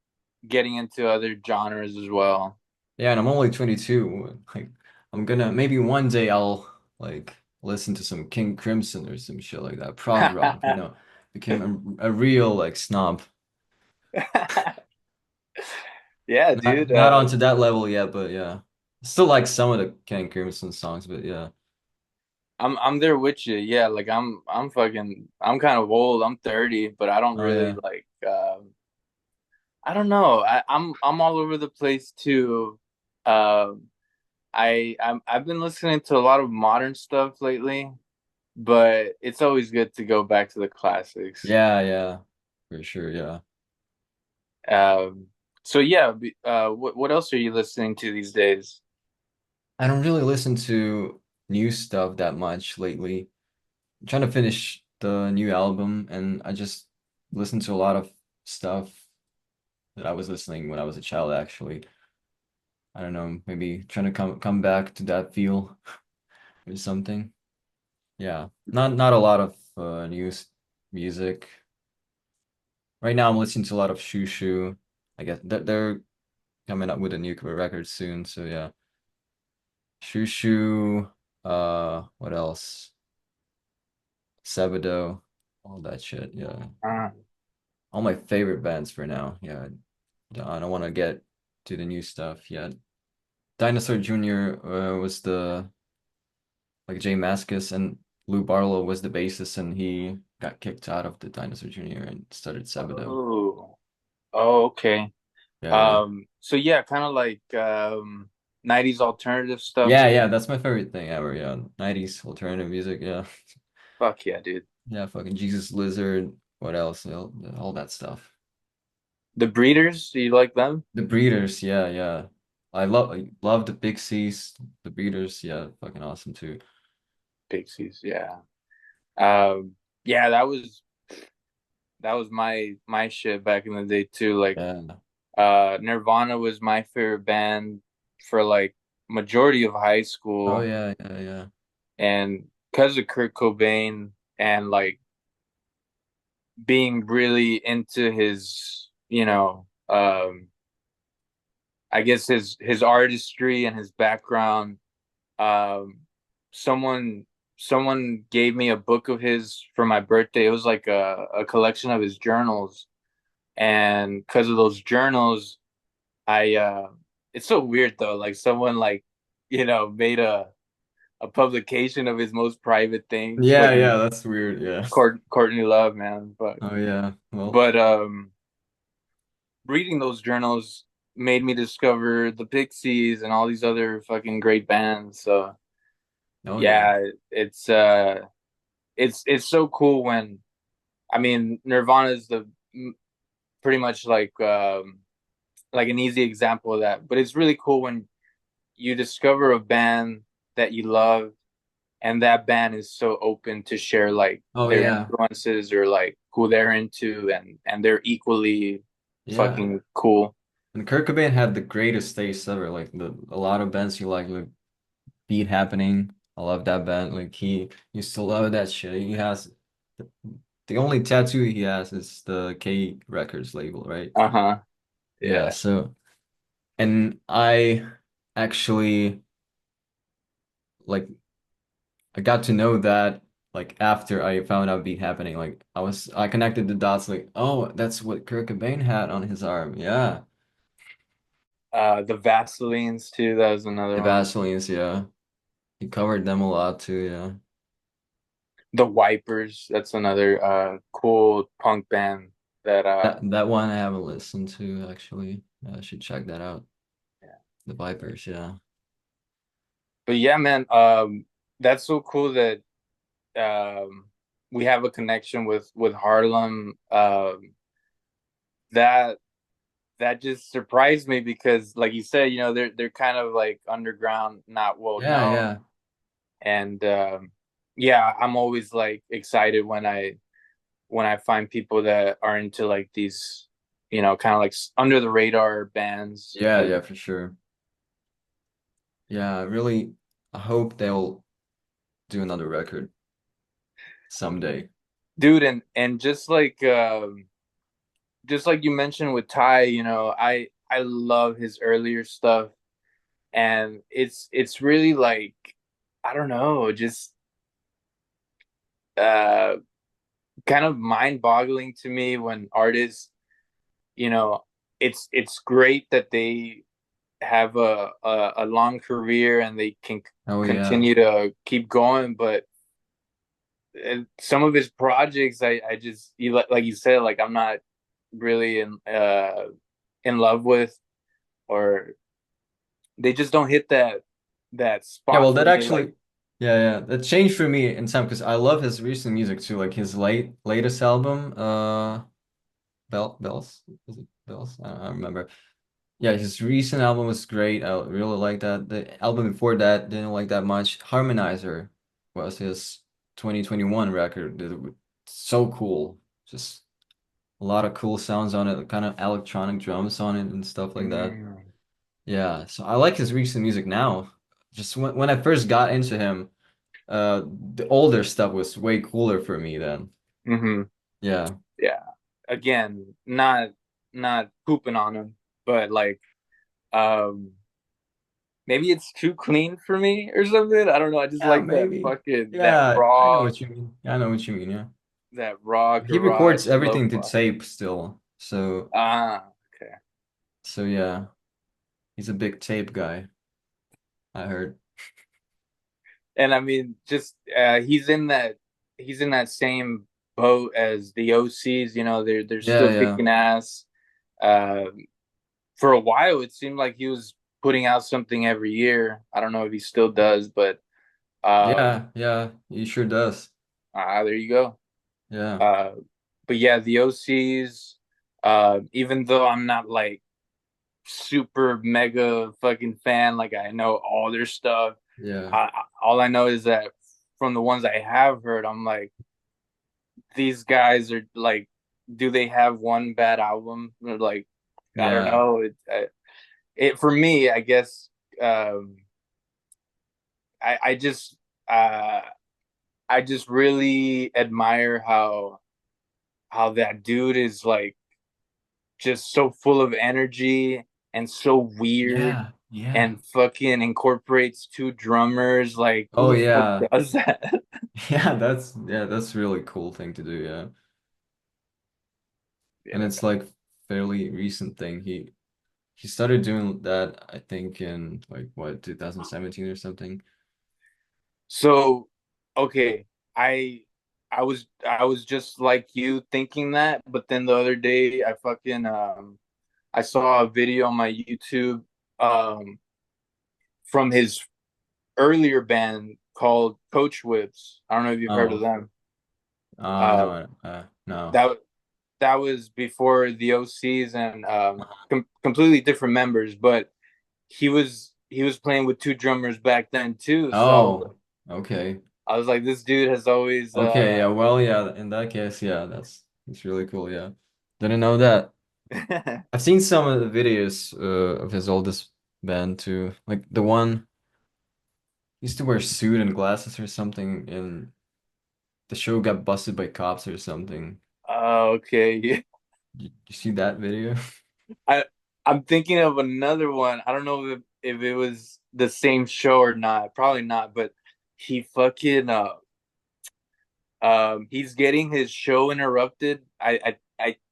[SPEAKER 2] getting into other genres as well.
[SPEAKER 3] Yeah, and I'm only 22. Like I'm gonna maybe one day I'll like listen to some King Crimson or some shit like that. Prog rock, became a real like snob.
[SPEAKER 2] Yeah, dude.
[SPEAKER 3] Not onto that level yet, but yeah. Still like some of the King Crimson songs, but yeah.
[SPEAKER 2] I'm there with you. Yeah, like I'm kind of old. I'm 30, but I don't
[SPEAKER 3] Oh
[SPEAKER 2] really
[SPEAKER 3] yeah.
[SPEAKER 2] like I don't know. I'm all over the place too. Um I've been listening to a lot of modern stuff lately, but it's always good to go back to the classics.
[SPEAKER 3] Yeah, yeah. For sure, yeah.
[SPEAKER 2] Um so yeah, what else are you listening to these days?
[SPEAKER 3] I don't really listen to new stuff that much lately. I'm trying to finish the new album and I just listen to a lot of stuff that I was listening when I was a child actually. I don't know, maybe trying to come back to that feel or something. Yeah. Not a lot of music. Right now I'm listening to a lot of Shoo Shoo. I guess they're coming up with a new record soon, so yeah. Shoo Shoo, what else? Sabado, all that shit, yeah.
[SPEAKER 2] Uh,
[SPEAKER 3] All my favorite bands for now. Yeah. I don't want to get to the new stuff yet. Dinosaur Jr. Was the like Jay Mascis and Lou Barlow was the bassist and he got kicked out of the Dinosaur Jr. and started Sabado.
[SPEAKER 2] oh. Oh, okay.
[SPEAKER 3] Yeah, yeah.
[SPEAKER 2] So yeah, kind of like 90s alternative stuff.
[SPEAKER 3] Yeah, yeah, that's my favorite thing ever. Yeah. 90s alternative music. Yeah.
[SPEAKER 2] Fuck yeah, dude.
[SPEAKER 3] Yeah, fucking Jesus Lizard. What else? All that stuff.
[SPEAKER 2] The Breeders, do you like them?
[SPEAKER 3] The Breeders. Yeah, yeah. I love the Pixies. The Breeders. Yeah, fucking awesome too.
[SPEAKER 2] Pixies, yeah. Yeah, that was my shit back in the day too. Like
[SPEAKER 3] Yeah.
[SPEAKER 2] Nirvana was my favorite band for like majority of high
[SPEAKER 3] Oh
[SPEAKER 2] school,
[SPEAKER 3] yeah, yeah, yeah.
[SPEAKER 2] and because of Kurt Cobain and like being really into his, I guess his artistry and his background. Um, someone someone gave me a book of his for my birthday. It was like a collection of his journals, and because of those journals, I it's so weird though. Like someone like made a publication of his most private things,
[SPEAKER 3] Yeah,
[SPEAKER 2] like
[SPEAKER 3] yeah, that's weird. Yeah.
[SPEAKER 2] Courtney Love, man. But
[SPEAKER 3] Oh yeah. Well,
[SPEAKER 2] but um, reading those journals made me discover the Pixies and all these other fucking great bands. So
[SPEAKER 3] oh yeah.
[SPEAKER 2] yeah, it's so cool when I mean Nirvana is the pretty much like an easy example of that. But it's really cool when you discover a band that you love and that band is so open to share like
[SPEAKER 3] Oh
[SPEAKER 2] their
[SPEAKER 3] yeah.
[SPEAKER 2] influences or like who they're into and they're equally
[SPEAKER 3] Yeah.
[SPEAKER 2] fucking cool.
[SPEAKER 3] And Kurt Cobain had the greatest taste ever. Like a lot of bands he like Beat Happening. I love that band. Like he used to love that shit. He has the only tattoo he has is the K Records label, right?
[SPEAKER 2] Uh-huh.
[SPEAKER 3] Yeah,
[SPEAKER 2] Yeah.
[SPEAKER 3] so and I actually like I got to know that like after I found out Beat Happening. Like I connected the dots like, oh, that's what Kurt Cobain had on his arm. Yeah.
[SPEAKER 2] The Vaselines too, that was another
[SPEAKER 3] The
[SPEAKER 2] one.
[SPEAKER 3] Vaselines, yeah. He covered them a lot too, yeah.
[SPEAKER 2] The Wipers, that's another cool punk band that
[SPEAKER 3] That one I haven't listened to actually. I should check that out.
[SPEAKER 2] yeah.
[SPEAKER 3] The Vipers, yeah.
[SPEAKER 2] But yeah, man, that's so cool that we have a connection with Harlem. That that just surprised me because like you said, they're kind of like underground, not well
[SPEAKER 3] Yeah,
[SPEAKER 2] known.
[SPEAKER 3] yeah.
[SPEAKER 2] And yeah, I'm always like excited when I find people that are into like these, kind of like under the radar bands.
[SPEAKER 3] Yeah,
[SPEAKER 2] 'Cause
[SPEAKER 3] yeah, for sure. Yeah, I hope they'll do another record someday.
[SPEAKER 2] dude, and just like you mentioned with Ty, I love his earlier stuff, and it's really like I don't know, just uh kind of mind-boggling to me when artists, you know, it's great that they have a long career and they can
[SPEAKER 3] Oh yeah.
[SPEAKER 2] continue to keep going, but some of his projects, I just like you said, like I'm not really in love with, or they just don't hit that
[SPEAKER 3] Yeah,
[SPEAKER 2] spot
[SPEAKER 3] well
[SPEAKER 2] for
[SPEAKER 3] that
[SPEAKER 2] me. Like,
[SPEAKER 3] actually yeah, yeah. That changed for me in time because I love his recent music too, like his latest album, Bells. Is it Bells? I don't remember. Yeah, his recent album was great. I really like that. The album before that didn't like that much. Harmonizer was his 2021 record. So cool. Just a lot of cool sounds on it, kind of electronic drums on it and stuff like that.
[SPEAKER 2] mm,
[SPEAKER 3] Yeah, so I like his recent music now. Just when I first got into him, the older stuff was way cooler for me then.
[SPEAKER 2] hmm
[SPEAKER 3] Yeah.
[SPEAKER 2] yeah. Again, not pooping on him, but like, um, maybe it's too clean for me or something. I don't know. I just
[SPEAKER 3] Yeah,
[SPEAKER 2] like that
[SPEAKER 3] maybe.
[SPEAKER 2] fucking
[SPEAKER 3] Yeah, I know what you mean. Yeah, I know what you mean, yeah.
[SPEAKER 2] that raw
[SPEAKER 3] He records
[SPEAKER 2] garage
[SPEAKER 3] everything to
[SPEAKER 2] lo-fi.
[SPEAKER 3] tape still.
[SPEAKER 2] Ah, okay.
[SPEAKER 3] So yeah, he's a big tape guy, I heard.
[SPEAKER 2] And I mean, just he's in that same boat as the OCs. They're
[SPEAKER 3] Yeah,
[SPEAKER 2] still
[SPEAKER 3] yeah.
[SPEAKER 2] kicking ass. Um, for a while, it seemed like he was putting out something every year. I don't know if he still does, but
[SPEAKER 3] Yeah, yeah, he sure does.
[SPEAKER 2] there you go.
[SPEAKER 3] Yeah.
[SPEAKER 2] Uh, but yeah, the OCs. Even though I'm not like super mega fucking fan, like I know all their stuff.
[SPEAKER 3] Yeah.
[SPEAKER 2] All I know is that from the ones I have heard, I'm like, these guys are like, do they have one bad album? Or like, I don't
[SPEAKER 3] Yeah.
[SPEAKER 2] know. It for me, I guess. Um, I uh, I just really admire how how that dude is like just so full of energy and so weird
[SPEAKER 3] Yeah, yeah.
[SPEAKER 2] and fucking incorporates two drummers. Like, who
[SPEAKER 3] Oh
[SPEAKER 2] the fuck
[SPEAKER 3] yeah.
[SPEAKER 2] does that?
[SPEAKER 3] Yeah, that's really cool thing to do, yeah. And
[SPEAKER 2] Yeah.
[SPEAKER 3] it's like fairly recent thing. He started doing that I think in like what 2017 or something.
[SPEAKER 2] So, okay, I I was just like you thinking that, but then the other day I fucking I saw a video on my YouTube um from his earlier band called Coach Whips. I don't know if you've heard of
[SPEAKER 3] Oh,
[SPEAKER 2] them. Uh
[SPEAKER 3] no, no.
[SPEAKER 2] that that was before the OCs and completely different members, but he was playing with two drummers back then too. So
[SPEAKER 3] Oh, okay.
[SPEAKER 2] I was like, this dude has always
[SPEAKER 3] Okay, yeah, well, yeah, in that case, yeah, that's really cool, yeah. Didn't know that. I've seen some of the videos of his oldest band too. Like the one used to wear suit and glasses or something, and the show got busted by cops or something.
[SPEAKER 2] Okay.
[SPEAKER 3] You see that video?
[SPEAKER 2] I I'm thinking of another one. I don't know if it was the same show or not. Probably not, but he fucking he's getting his show interrupted. I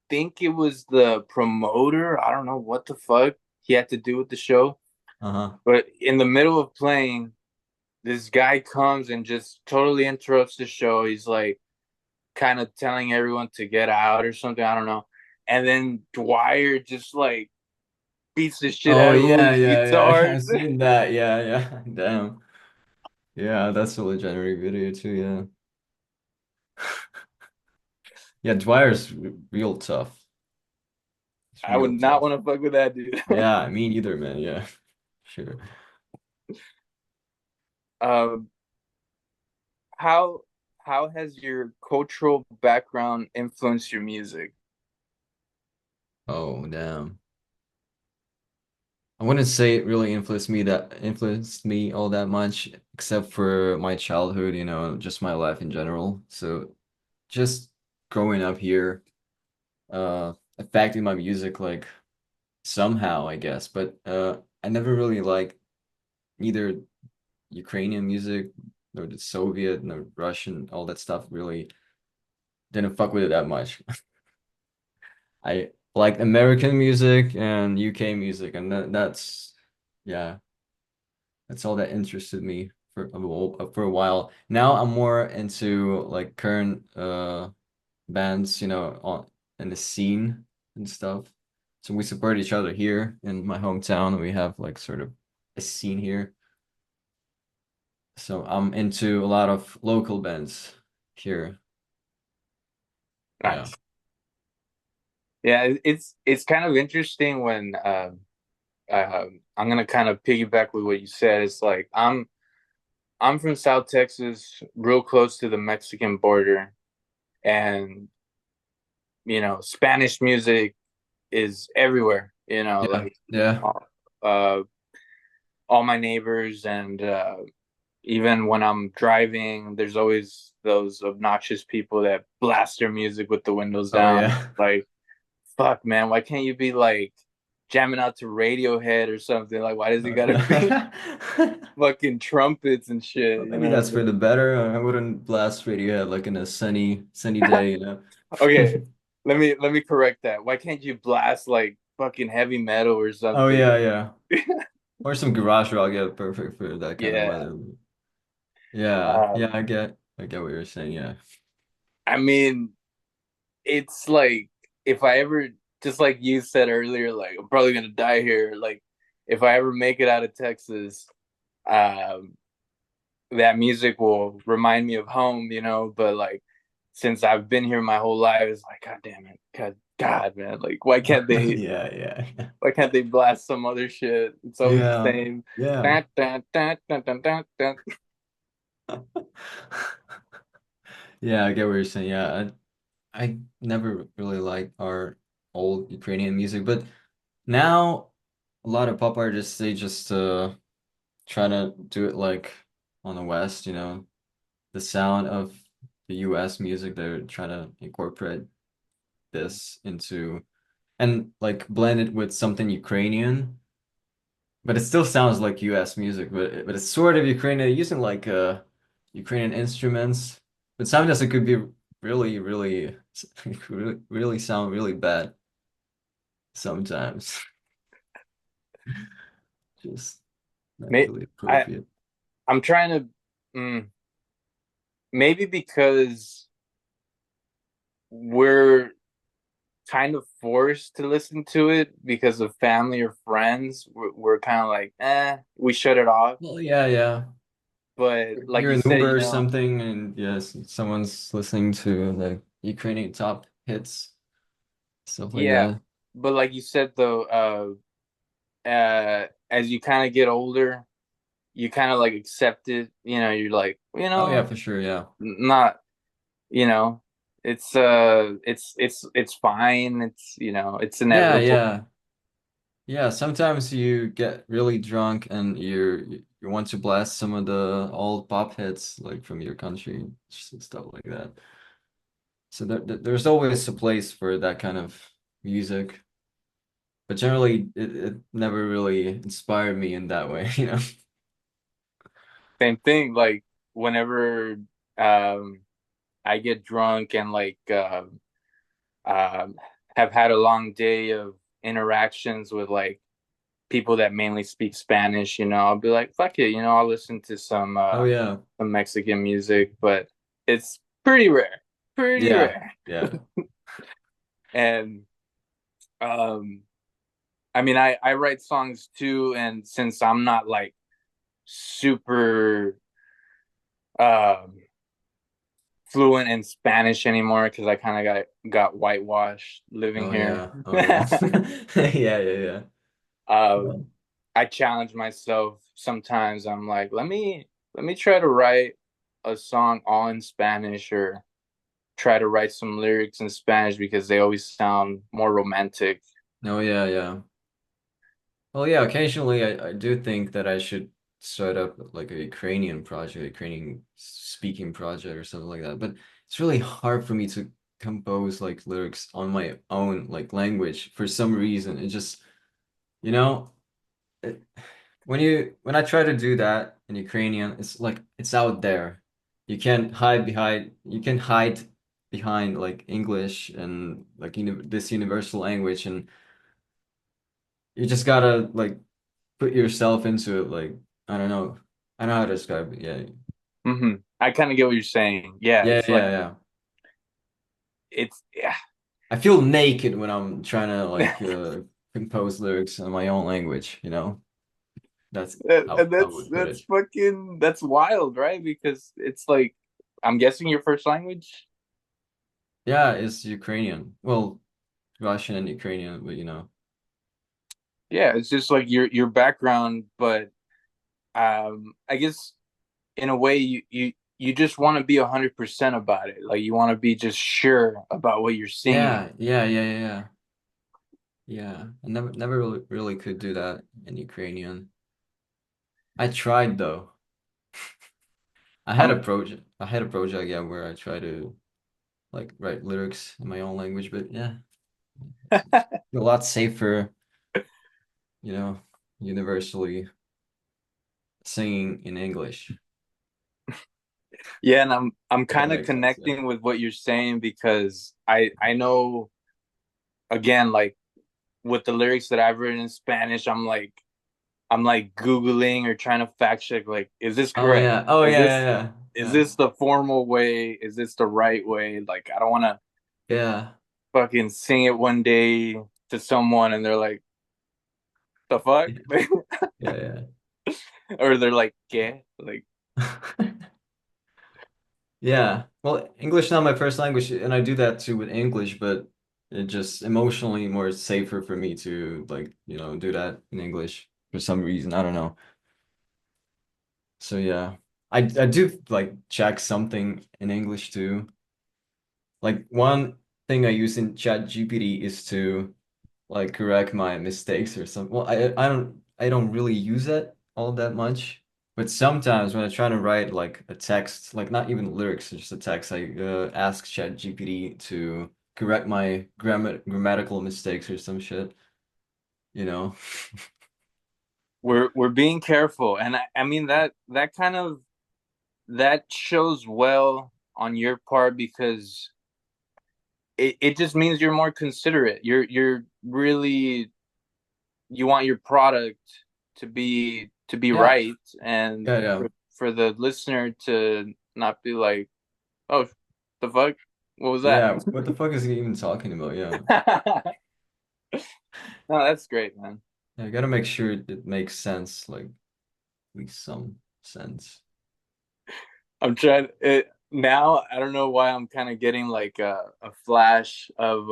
[SPEAKER 2] think it was the promoter. I don't know what the fuck he had to do with the show.
[SPEAKER 3] Uh-huh.
[SPEAKER 2] But in the middle of playing, this guy comes and just totally interrupts the show. He's like kind of telling everyone to get out or something. I don't know. And then Dwyer just like beats the shit
[SPEAKER 3] Oh
[SPEAKER 2] out of all
[SPEAKER 3] yeah,
[SPEAKER 2] these
[SPEAKER 3] yeah. I've
[SPEAKER 2] guitars.
[SPEAKER 3] seen that. Yeah, yeah. Damn. Yeah, that's a legendary video too, yeah. Yeah, Dwyer's real tough. It's
[SPEAKER 2] I would
[SPEAKER 3] real
[SPEAKER 2] not
[SPEAKER 3] tough.
[SPEAKER 2] want to fuck with that dude.
[SPEAKER 3] Yeah, me neither, man. Yeah. Sure.
[SPEAKER 2] um, how how has your cultural background influenced your music?
[SPEAKER 3] Oh, damn. I wouldn't say it really influenced me all that much, except for my childhood, just my life in general. So just growing up here, affected my music like somehow, I guess. But I never really liked neither Ukrainian music nor the Soviet nor Russian, all that stuff really didn't fuck with it that much. I like American music and UK music, and yeah, that's all that interested me for a while. Now I'm more into like current bands, on in the scene and stuff. So we support each other here in my hometown. We have like sort of a scene here. So I'm into a lot of local bands here. Yeah.
[SPEAKER 2] Nice. Yeah, it's kind of interesting when I'm gonna kind of piggyback with what you said. It's like I'm from South Texas, real close to the Mexican border, and Spanish music is everywhere.
[SPEAKER 3] Yeah.
[SPEAKER 2] Like
[SPEAKER 3] Yeah.
[SPEAKER 2] uh, all my neighbors and even when I'm driving, there's always those obnoxious people that blast their music with the windows
[SPEAKER 3] Oh
[SPEAKER 2] down.
[SPEAKER 3] yeah.
[SPEAKER 2] Like, fuck, man, why can't you be like jamming out to Radiohead or something? Like, why does it gotta be fucking trumpets and shit?
[SPEAKER 3] Well, maybe that's for the better. I wouldn't blast Radiohead like in a sunny day.
[SPEAKER 2] Okay, let me correct that. Why can't you blast like fucking heavy metal or
[SPEAKER 3] Oh
[SPEAKER 2] something?
[SPEAKER 3] yeah, yeah. Or some garage rock, yeah, perfect for that kind of
[SPEAKER 2] Yeah.
[SPEAKER 3] weather. Yeah,
[SPEAKER 2] Um,
[SPEAKER 3] yeah, I get what you're saying. Yeah,
[SPEAKER 2] I mean, it's like if I ever, just like you said earlier, like I'm probably gonna die here. Like if I ever make it out of Texas, um, that music will remind me of home, But like since I've been here my whole life, it's like God damn it, God, man, like
[SPEAKER 3] yeah, yeah,
[SPEAKER 2] why can't they blast some other shit? It's always the
[SPEAKER 3] yeah,
[SPEAKER 2] same.
[SPEAKER 3] yeah.
[SPEAKER 2] Dun, dun, dun, dun, dun, dun, dun.
[SPEAKER 3] Yeah, I get what you're saying. Yeah, I never really liked our old Ukrainian music, but now a lot of pop artists they just try to do it like on the West, the sound of the US music they're trying to incorporate. this into and like blend it with something Ukrainian, but it still sounds like US music, but it's sort of Ukrainian using like Ukrainian instruments. But sometimes it could be really, really, really, really sound really bad sometimes. Just not
[SPEAKER 2] May
[SPEAKER 3] really
[SPEAKER 2] I
[SPEAKER 3] appropriate.
[SPEAKER 2] I'm trying to maybe because we're kind of forced to listen to it because of family or friends. We're kind of like, we shut it off.
[SPEAKER 3] Well, yeah, yeah.
[SPEAKER 2] But like
[SPEAKER 3] You're
[SPEAKER 2] you
[SPEAKER 3] in
[SPEAKER 2] said,
[SPEAKER 3] Uber or something, and yes, someone's listening to the Ukrainian top hits, stuff like
[SPEAKER 2] yeah.
[SPEAKER 3] that.
[SPEAKER 2] But like you said though, as you kind of get older, you kind of like accept it. You're like,
[SPEAKER 3] Oh yeah, for sure, yeah.
[SPEAKER 2] not, you know, it's fine. It's
[SPEAKER 3] Yeah,
[SPEAKER 2] inevitable.
[SPEAKER 3] yeah. Yeah, sometimes you get really drunk and you want to blast some of the old pop hits like from your country, stuff like that. So there's always a place for that kind of music, but generally it never really inspired me in that way, you know?
[SPEAKER 2] Same thing. Like whenever um I get drunk and like um have had a long day of interactions with like people that mainly speak Spanish, I'll be like, fuck it, I'll listen to
[SPEAKER 3] Oh yeah.
[SPEAKER 2] some Mexican music, but it's pretty rare. Pretty
[SPEAKER 3] Yeah.
[SPEAKER 2] rare.
[SPEAKER 3] Yeah.
[SPEAKER 2] And um I mean I write songs too, and since I'm not like super um fluent in Spanish anymore because I kind of got whitewashed living
[SPEAKER 3] Oh
[SPEAKER 2] here.
[SPEAKER 3] yeah. Oh yeah. Yeah, yeah, yeah.
[SPEAKER 2] um
[SPEAKER 3] Well,
[SPEAKER 2] I challenge myself sometimes. I'm like, let me try to write a song all in Spanish, or try to write some lyrics in Spanish because they always sound more romantic.
[SPEAKER 3] oh yeah, yeah. Well, yeah, occasionally I do think that I should start up like a Ukrainian project, Ukrainian speaking project or something like that. But it's really hard for me to compose like lyrics on my own like language for some reason. It just, you know, it, when I try to do that in Ukrainian, it's like it's out there. You can hide behind like English and like this universal language, and you just gotta like put yourself into it. Like I don't know, I know how to describe it. Yeah,
[SPEAKER 2] I kind of get what you're saying. Yeah,
[SPEAKER 3] yeah,
[SPEAKER 2] it's like
[SPEAKER 3] yeah, yeah.
[SPEAKER 2] yeah.
[SPEAKER 3] I feel naked when I'm trying to like compose lyrics in my own language. That's
[SPEAKER 2] And
[SPEAKER 3] how I
[SPEAKER 2] that's
[SPEAKER 3] would put
[SPEAKER 2] that's
[SPEAKER 3] it.
[SPEAKER 2] fucking that's wild, right? Because it's like I'm guessing your first language.
[SPEAKER 3] Yeah, it's Ukrainian. Well, Russian and Ukrainian, but
[SPEAKER 2] Yeah, it's just like your background, but I guess in a way you just want to be 100% about it. Like you want to be just sure about what you're singing.
[SPEAKER 3] yeah, yeah, yeah, yeah, yeah. Yeah, I never really could do that in Ukrainian. I tried though.
[SPEAKER 2] I'm
[SPEAKER 3] I had a project, yeah, where I try to like write lyrics in my own language, but yeah, it's a lot safer, you know, universally singing in English.
[SPEAKER 2] Yeah, and I'm
[SPEAKER 3] If that
[SPEAKER 2] kind of
[SPEAKER 3] makes sense, yeah.
[SPEAKER 2] connecting with what you're saying because I know, again, like with the lyrics that I've written in Spanish, I'm like Googling or trying to fact check, like, is this
[SPEAKER 3] Oh
[SPEAKER 2] correct?
[SPEAKER 3] yeah. Oh
[SPEAKER 2] Is
[SPEAKER 3] yeah,
[SPEAKER 2] this
[SPEAKER 3] yeah,
[SPEAKER 2] is
[SPEAKER 3] yeah.
[SPEAKER 2] this the formal way? Is this the right way? Like, I don't want to
[SPEAKER 3] Yeah.
[SPEAKER 2] fucking sing it one day to someone and they're like, the fuck?
[SPEAKER 3] Yeah. Yeah,
[SPEAKER 2] Or they're like, ¿qué? Like,
[SPEAKER 3] yeah. Yeah. Well, English is not my first language, and I do that too with English, but it just emotionally more safer for me to like, do that in English for some reason. I don't know. So yeah. I do like check something in English too. Like one thing I use in Chat GPT is to like correct my mistakes or something. Well, I don't really use it all that much, but sometimes when I try to write like a text, like not even lyrics, just a text, I ask ChatGPT to correct my grammatical mistakes or some shit, you know.
[SPEAKER 2] We're being careful, and I mean that kind of that shows well on your part because it just means you're more considerate. You're really you want your product to be
[SPEAKER 3] Yeah,
[SPEAKER 2] right and
[SPEAKER 3] yeah, yeah,
[SPEAKER 2] for the listener to not be like, oh, the fuck, what was that?
[SPEAKER 3] yeah. What the fuck is he even talking about? Yeah,
[SPEAKER 2] No, that's great, man.
[SPEAKER 3] I gotta make sure it makes sense, like at least some sense.
[SPEAKER 2] I'm trying it now. I don't know why I'm kind of getting like a flash of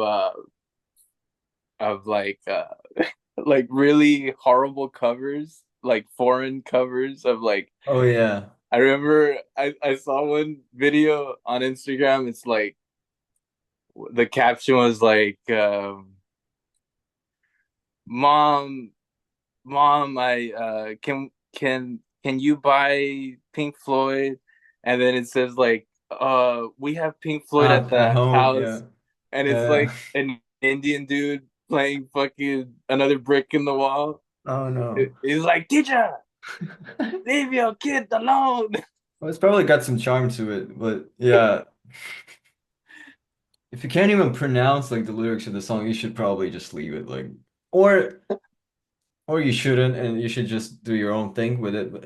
[SPEAKER 2] like really horrible covers, like foreign covers of like
[SPEAKER 3] Oh yeah.
[SPEAKER 2] I remember I saw one video on Instagram. It's like the caption was like mom mom I can you buy Pink Floyd, and then it says like we have Pink Floyd at
[SPEAKER 3] At
[SPEAKER 2] the
[SPEAKER 3] home, yeah.
[SPEAKER 2] house, and it's
[SPEAKER 3] Yeah.
[SPEAKER 2] like an Indian dude playing fucking another brick in the wall.
[SPEAKER 3] Oh no.
[SPEAKER 2] He's like, teacher, leave your kid alone.
[SPEAKER 3] Well, it's probably got some charm to it, but yeah, if you can't even pronounce like the lyrics of the song, you should probably just leave it, like, or or you shouldn't, and you should just do your own thing with it. But,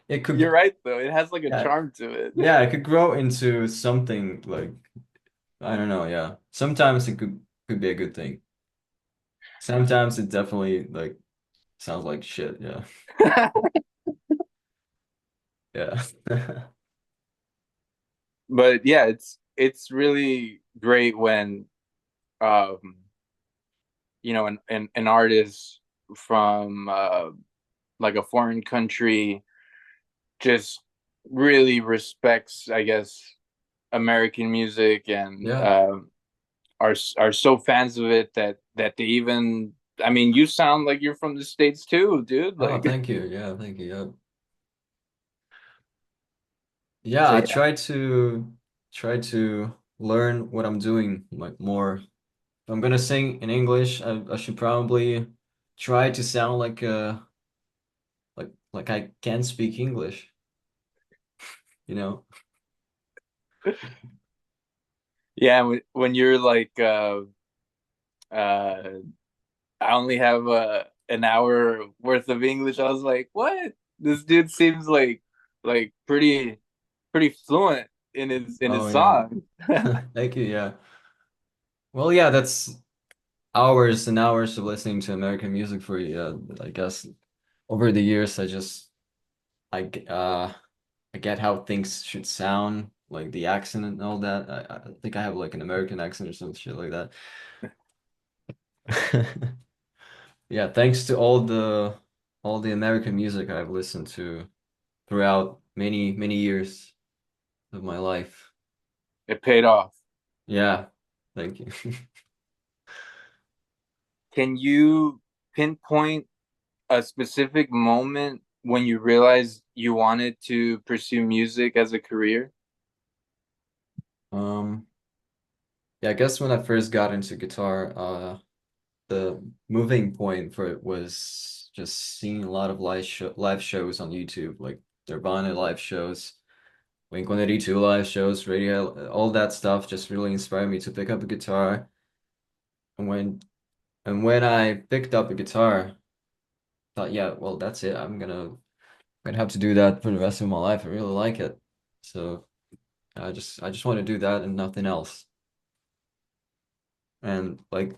[SPEAKER 3] it
[SPEAKER 2] You're
[SPEAKER 3] could,
[SPEAKER 2] right though, it has like a
[SPEAKER 3] yeah,
[SPEAKER 2] charm to it.
[SPEAKER 3] yeah, it could grow into something like I don't know, yeah. Sometimes it could be a good thing. Sometimes it definitely like sounds like shit, yeah. Yeah.
[SPEAKER 2] But yeah, it's really great when um an artist from like a foreign country just really respects, I guess, American music and
[SPEAKER 3] Yeah.
[SPEAKER 2] are so fans of it that they even I mean, you sound like you're from the States too, dude.
[SPEAKER 3] Oh,
[SPEAKER 2] Like,
[SPEAKER 3] thank you. Yeah, thank you. Yeah. Yeah,
[SPEAKER 2] so
[SPEAKER 3] I
[SPEAKER 2] yeah.
[SPEAKER 3] try to learn what I'm doing like more. If I'm gonna sing in English, I should probably try to sound like I can speak English, you know?
[SPEAKER 2] Yeah, when you're like uh I only have an hour worth of English, I was like, what? This dude seems like pretty fluent in
[SPEAKER 3] Oh
[SPEAKER 2] his
[SPEAKER 3] yeah.
[SPEAKER 2] song.
[SPEAKER 3] Thank you. Yeah. Well, yeah, that's hours and hours of listening to American music for you. Yeah, I guess over the years I g- uh I get how things should sound, like the accent and all that. I think I have like an American accent or some shit like that. Yeah, thanks to all the American music I've listened to throughout many, many years of my life.
[SPEAKER 2] It paid off.
[SPEAKER 3] Yeah, thank you.
[SPEAKER 2] Can you pinpoint a specific moment when you realized you wanted to pursue music as a career?
[SPEAKER 3] Um, yeah, I guess when I first got into guitar, the moving point for it was just seeing a lot of live shows on YouTube, like Nirvana live shows, Blink-182 live shows, radio, all that stuff just really inspired me to pick up a guitar. And when I picked up a guitar, I thought, yeah, well, that's it. I'm gonna have to do that for the rest of my life. I really like it. So I just want to do that and nothing else. And like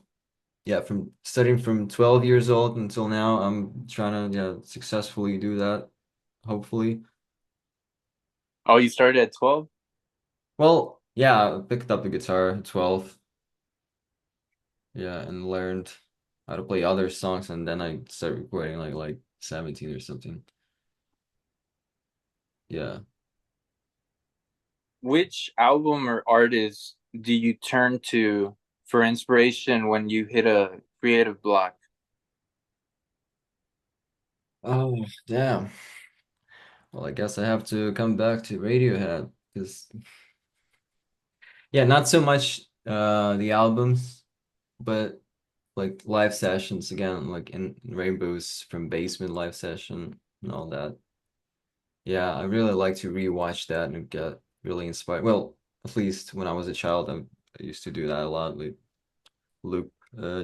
[SPEAKER 3] yeah, from studying from 12 years old until now, I'm trying to yeah successfully do that, hopefully.
[SPEAKER 2] Oh, you started at 12?
[SPEAKER 3] Well, yeah, I picked up a guitar at 12, yeah, and learned how to play other songs, and then I started recording like 17 or something. Yeah.
[SPEAKER 2] Which album or artist do you turn to for inspiration when you hit a creative block?
[SPEAKER 3] Oh, damn. Well, I guess I have to come back to Radiohead because Yeah, not so much the albums, but like live sessions again, like in Rainbows from Basement live session and all that. Yeah, I really like to rewatch that and get really inspired. Well, at least when I was a child, I used to do that a lot. Like loop,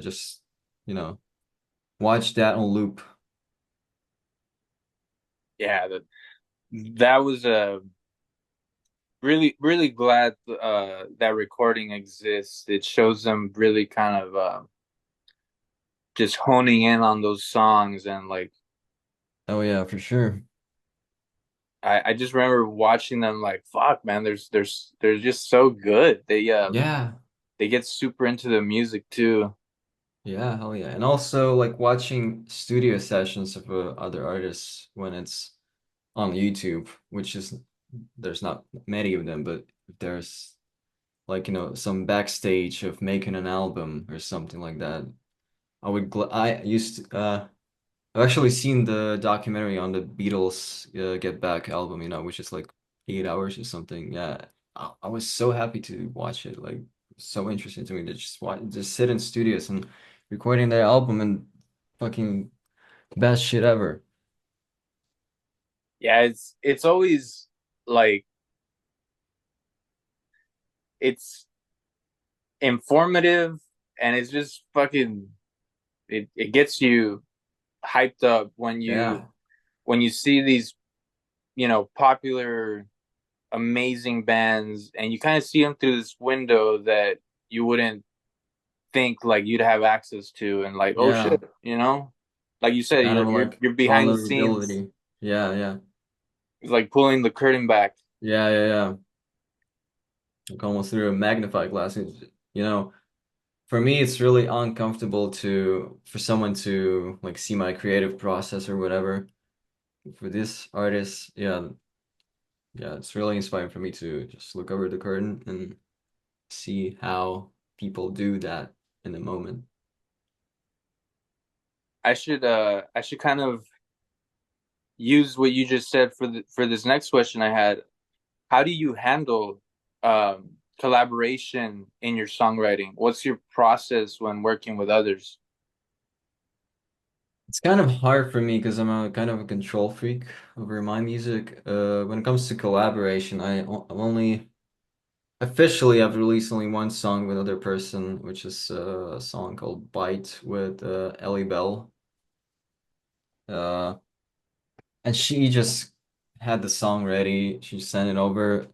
[SPEAKER 3] just you know, watch that on loop.
[SPEAKER 2] Yeah, that was a really glad that recording exists. It shows them really kind of just honing in on those songs and like
[SPEAKER 3] Oh yeah, for sure.
[SPEAKER 2] I just remember watching them like fuck man, they're just so good.
[SPEAKER 3] Yeah,
[SPEAKER 2] They get super into the music too.
[SPEAKER 3] yeah, hell yeah. And also like watching studio sessions of other artists when it's on YouTube, which is there's not many of them, but if there's like some backstage of making an album or something like that. I used to, I've actually seen the documentary on the Beatles Get Back album, which is like 8 hours or something. Yeah, I was so happy to watch it. Like, so interesting to me to just sit in studios and recording their album and fucking best shit ever.
[SPEAKER 2] Yeah, it's always like it's informative and it's just fucking it gets you hyped up
[SPEAKER 3] Yeah,
[SPEAKER 2] when you see these, popular amazing bands and you kind of see them through this window that you wouldn't think like you'd have access to and like oh
[SPEAKER 3] yeah,
[SPEAKER 2] shit, like you said,
[SPEAKER 3] kind of like
[SPEAKER 2] you're behind the scenes.
[SPEAKER 3] vulnerability. Yeah, yeah,
[SPEAKER 2] It's like pulling the curtain back.
[SPEAKER 3] yeah, yeah, yeah. Like almost through a magnifying glass. For me, it's really uncomfortable for someone to like see my creative process or whatever. For this artist, yeah, yeah, it's really inspiring for me to just look over the curtain and see how people do that in the moment.
[SPEAKER 2] I should kind of use what you just said for for this next question I had. How do you handle collaboration in your songwriting? What's your process when working with others?
[SPEAKER 3] It's kind of hard for me because I'm a kind of a control freak over my music. When it comes to collaboration, I'm only officially I've released only one song with another person, which is a song called Bite with Ellie Bell. Uh, and she just had the song ready. She sent it over,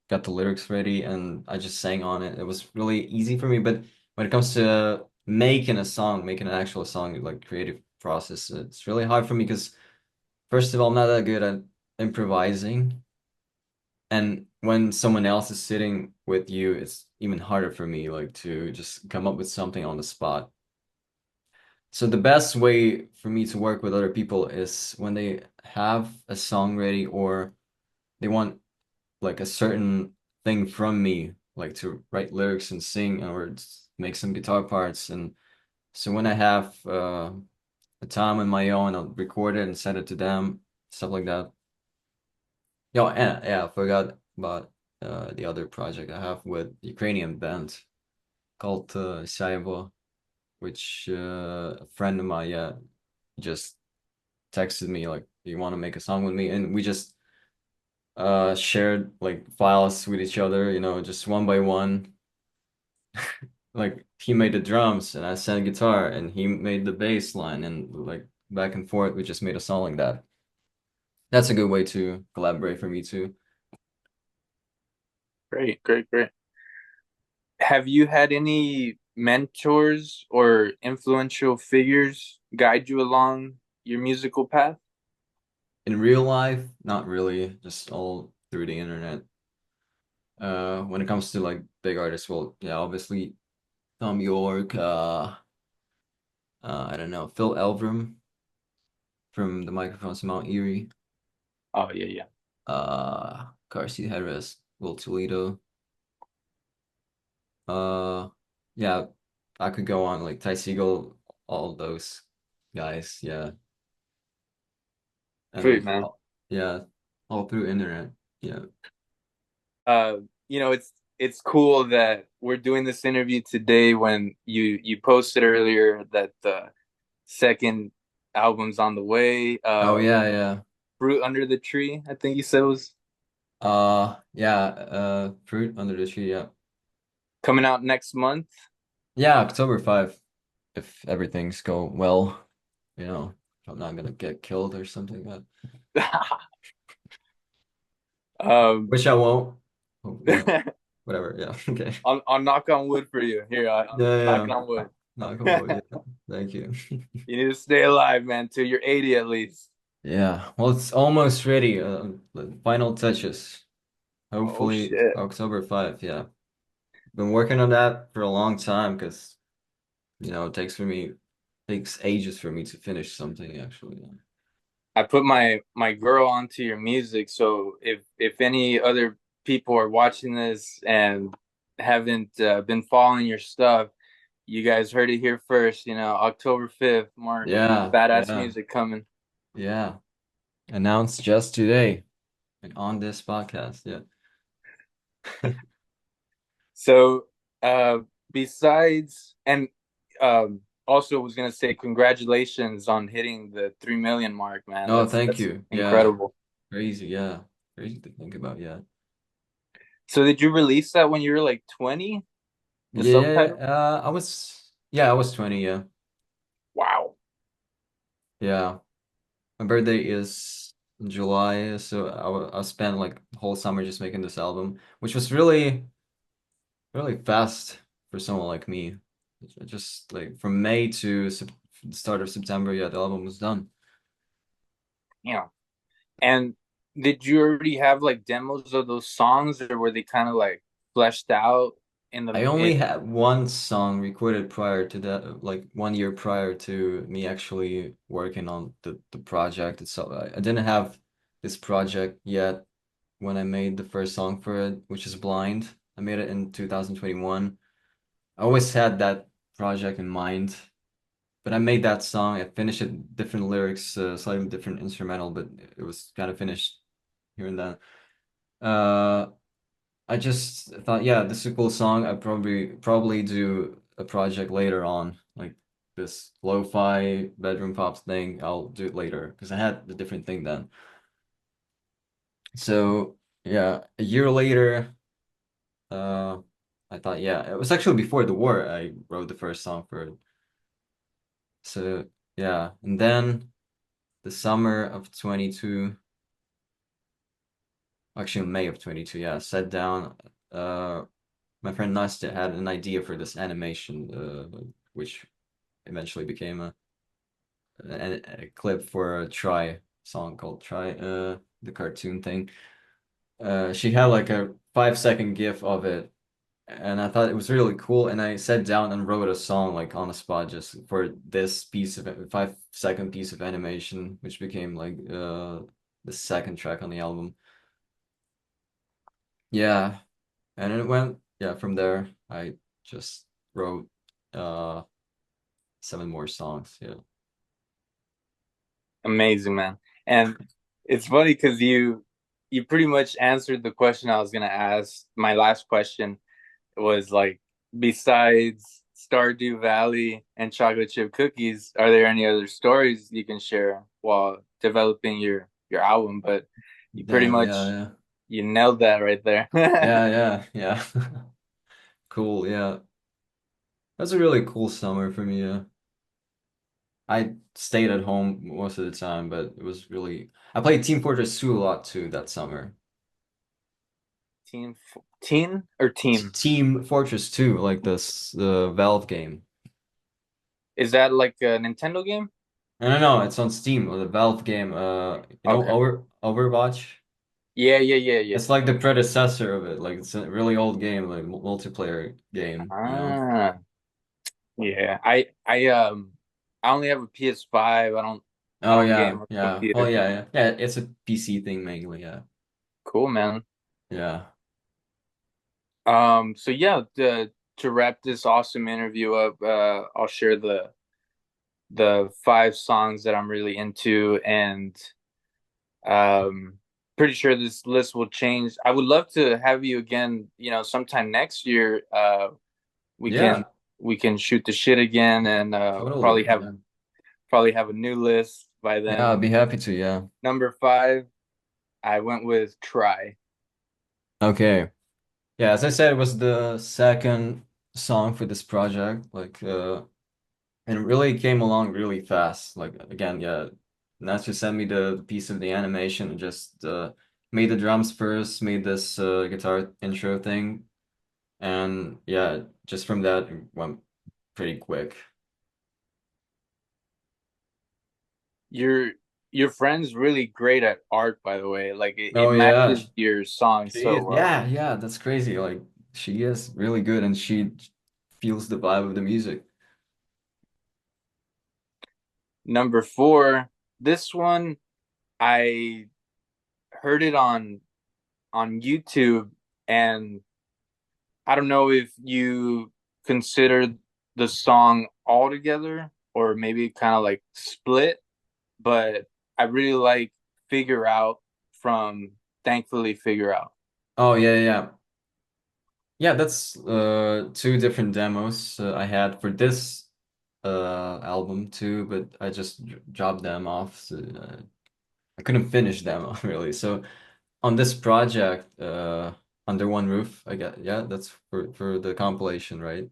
[SPEAKER 3] got the lyrics ready, and I just sang on it. It was really easy for me. But when it comes to making a song, making an actual song, like creative process, it's really hard for me because first of all, I'm not that good at improvising. And when someone else is sitting with you, it's even harder for me, like to just come up with something on the spot. So the best way for me to work with other people is when they have a song ready or they want like a certain thing from me, like to write lyrics and sing or make some guitar parts. And so when I have a time on my own, I'll record it and send it to them, stuff like that. Yeah, and yeah, I forgot about the other project I have with Ukrainian band called Saivo, which a friend of mine, yeah, just texted me like, "Do you want to make a song with me?" And we just shared like files with each other, just one by one. Like he made the drums and I sang guitar and he made the bass line and like back and forth, we just made a song like that. That's a good way to collaborate for me too.
[SPEAKER 2] Great, great, great. Have you had any mentors or influential figures guide you along your musical path?
[SPEAKER 3] In real life, not really, just all through the internet. When it comes to like big artists, well, yeah, obviously Tom York, I don't know, Phil Elverum from the Microphones of Mount Erie,
[SPEAKER 2] Oh yeah, yeah.
[SPEAKER 3] Car Seat Headrest, Will Toledo. Uh, yeah, I could go on like Ty Segall, all those guys, yeah,
[SPEAKER 2] Sweet,
[SPEAKER 3] and
[SPEAKER 2] man.
[SPEAKER 3] yeah, all through internet, yeah.
[SPEAKER 2] Uh, it's it's cool that we're doing this interview today when you posted earlier that the second album's on the way.
[SPEAKER 3] Oh yeah, yeah.
[SPEAKER 2] Fruit Under the Tree, I think you said was
[SPEAKER 3] Yeah, Fruit Under the Tree, yeah.
[SPEAKER 2] coming out next month.
[SPEAKER 3] Yeah, October 5, if everything's go well, if I'm not gonna get killed or something.
[SPEAKER 2] um,
[SPEAKER 3] Which I won't. Oh, yeah, whatever. Yeah, okay.
[SPEAKER 2] I'll knock on wood for you. Here, I'm
[SPEAKER 3] Yeah,
[SPEAKER 2] knocking
[SPEAKER 3] yeah.
[SPEAKER 2] on wood.
[SPEAKER 3] Knock on wood. Yeah. Thank you.
[SPEAKER 2] You need to stay alive, man, till you're 80 at least.
[SPEAKER 3] Yeah, well, it's almost ready. The final touches.
[SPEAKER 2] Oh
[SPEAKER 3] Hopefully
[SPEAKER 2] shit.
[SPEAKER 3] October 5. Yeah, been working on that for a long time because it takes ages for me to finish something actually. Yeah.
[SPEAKER 2] I put my girl onto your music, so if any other people are watching this and haven't been following your stuff, you guys heard it here first. October 5th, more
[SPEAKER 3] Yeah,
[SPEAKER 2] badass
[SPEAKER 3] yeah,
[SPEAKER 2] music coming.
[SPEAKER 3] yeah. Announced just today and on this podcast. Yeah.
[SPEAKER 2] So, uh, besides, and also was gonna say congratulations on hitting the 3 million mark, man.
[SPEAKER 3] Oh, thank
[SPEAKER 2] That's
[SPEAKER 3] you. Yeah.
[SPEAKER 2] incredible.
[SPEAKER 3] Crazy. Yeah. Crazy to think about. Yeah.
[SPEAKER 2] So, did you release that when you were like 20? The
[SPEAKER 3] Yeah.
[SPEAKER 2] subtitle?
[SPEAKER 3] I was 20. Yeah.
[SPEAKER 2] Wow.
[SPEAKER 3] Yeah. My birthday is in July, so I spent like the whole summer just making this album, which was really, really fast for someone like me. Just like from May to sep start of September, yeah, the album was done.
[SPEAKER 2] Yeah. And did you already have like demos of those songs, or were they kind of like fleshed out in
[SPEAKER 3] I
[SPEAKER 2] the
[SPEAKER 3] only had one song recorded prior to that, like 1 year prior to me actually working on the project itself. I didn't have this project yet when I made the first song for it, which is Blind. I made it in 2021. I always had that project in mind, but I made that song. I finished it, different lyrics, slightly different instrumental, but it was kind of finished here and then. Uh, I just thought, yeah, this is a cool song. I probably do a project later on, like this lo-fi bedroom pop thing. I'll do it later because I had a different thing then. So yeah, a year later, uh, I thought, yeah, it was actually before the war. I wrote the first song for it. So yeah, and then the summer of 22, actually May of 22, yeah, sat down. Uh, my friend Nastya had an idea for this animation, which eventually became a clip for a Try song called Try, the cartoon thing. She had like a 5 second GIF of it, and I thought it was really cool. And I sat down and wrote a song like on the spot just for this 5 second piece of animation, which became like the second track on the album. Yeah, and it went, yeah, from there I just wrote uh 7 more songs. Yeah.
[SPEAKER 2] amazing, man. And it's funny because you pretty much answered the question I was gonna ask. My last question was like, besides Stardew Valley and chocolate chip cookies, are there any other stories you can share while developing your album? But you pretty
[SPEAKER 3] Damn, yeah,
[SPEAKER 2] much
[SPEAKER 3] yeah.
[SPEAKER 2] you nailed that right there.
[SPEAKER 3] Yeah, yeah, yeah. Cool, yeah. That's a really cool summer for me, yeah. I stayed at home most of the time, but it was really I played Team Fortress 2 a lot too that summer.
[SPEAKER 2] Teen or team?
[SPEAKER 3] Team Fortress 2, like this the Valve game.
[SPEAKER 2] Is that like a Nintendo game?
[SPEAKER 3] No, it's on Steam, the Valve game.
[SPEAKER 2] Okay.
[SPEAKER 3] Overwatch?
[SPEAKER 2] Yeah, yeah, yeah, yeah.
[SPEAKER 3] It's like the predecessor of it. Like it's a really old game, like multiplayer game.
[SPEAKER 2] Ah, yeah. I only have a PS5. I
[SPEAKER 3] Oh
[SPEAKER 2] don't
[SPEAKER 3] yeah,
[SPEAKER 2] game on
[SPEAKER 3] yeah. Well,
[SPEAKER 2] computer.
[SPEAKER 3] yeah, yeah. Yeah, it's a PC thing mainly, yeah.
[SPEAKER 2] Cool, man.
[SPEAKER 3] Yeah.
[SPEAKER 2] So yeah, to wrap this awesome interview up, I'll share the five songs that I'm really into, and um pretty sure this list will change. I would love to have you again, sometime next year. We can
[SPEAKER 3] Yeah,
[SPEAKER 2] we can shoot the shit again and
[SPEAKER 3] totally. Yeah.
[SPEAKER 2] probably have a new list by
[SPEAKER 3] Yeah, I'd
[SPEAKER 2] then.
[SPEAKER 3] be happy to, yeah.
[SPEAKER 2] Number five, I went with Try.
[SPEAKER 3] Okay. Yeah, as I said, it was the second song for this project. And it really came along really fast. Like again, yeah, Natsu sent me the piece of the animation and just made the drums first, made this guitar intro thing, and yeah, just from that it went pretty quick.
[SPEAKER 2] Your your friend's really great at art, by the way. Like it
[SPEAKER 3] Oh yeah,
[SPEAKER 2] matches your song
[SPEAKER 3] she
[SPEAKER 2] so
[SPEAKER 3] is.
[SPEAKER 2] well.
[SPEAKER 3] Yeah, yeah, that's crazy. Like she is really good, and she feels the vibe of the music.
[SPEAKER 2] Number four, this one I heard it on YouTube, and I don't know if you consider the song all together or maybe kind of like split, but I really like Figure Out from Thankfully Figure Out.
[SPEAKER 3] Oh yeah, yeah. Yeah, that's two different demos I had for this album too, but I just dropped them off. So, I couldn't finish them really. So on this project, Under One Roof, I get yeah, that's for the compilation, right?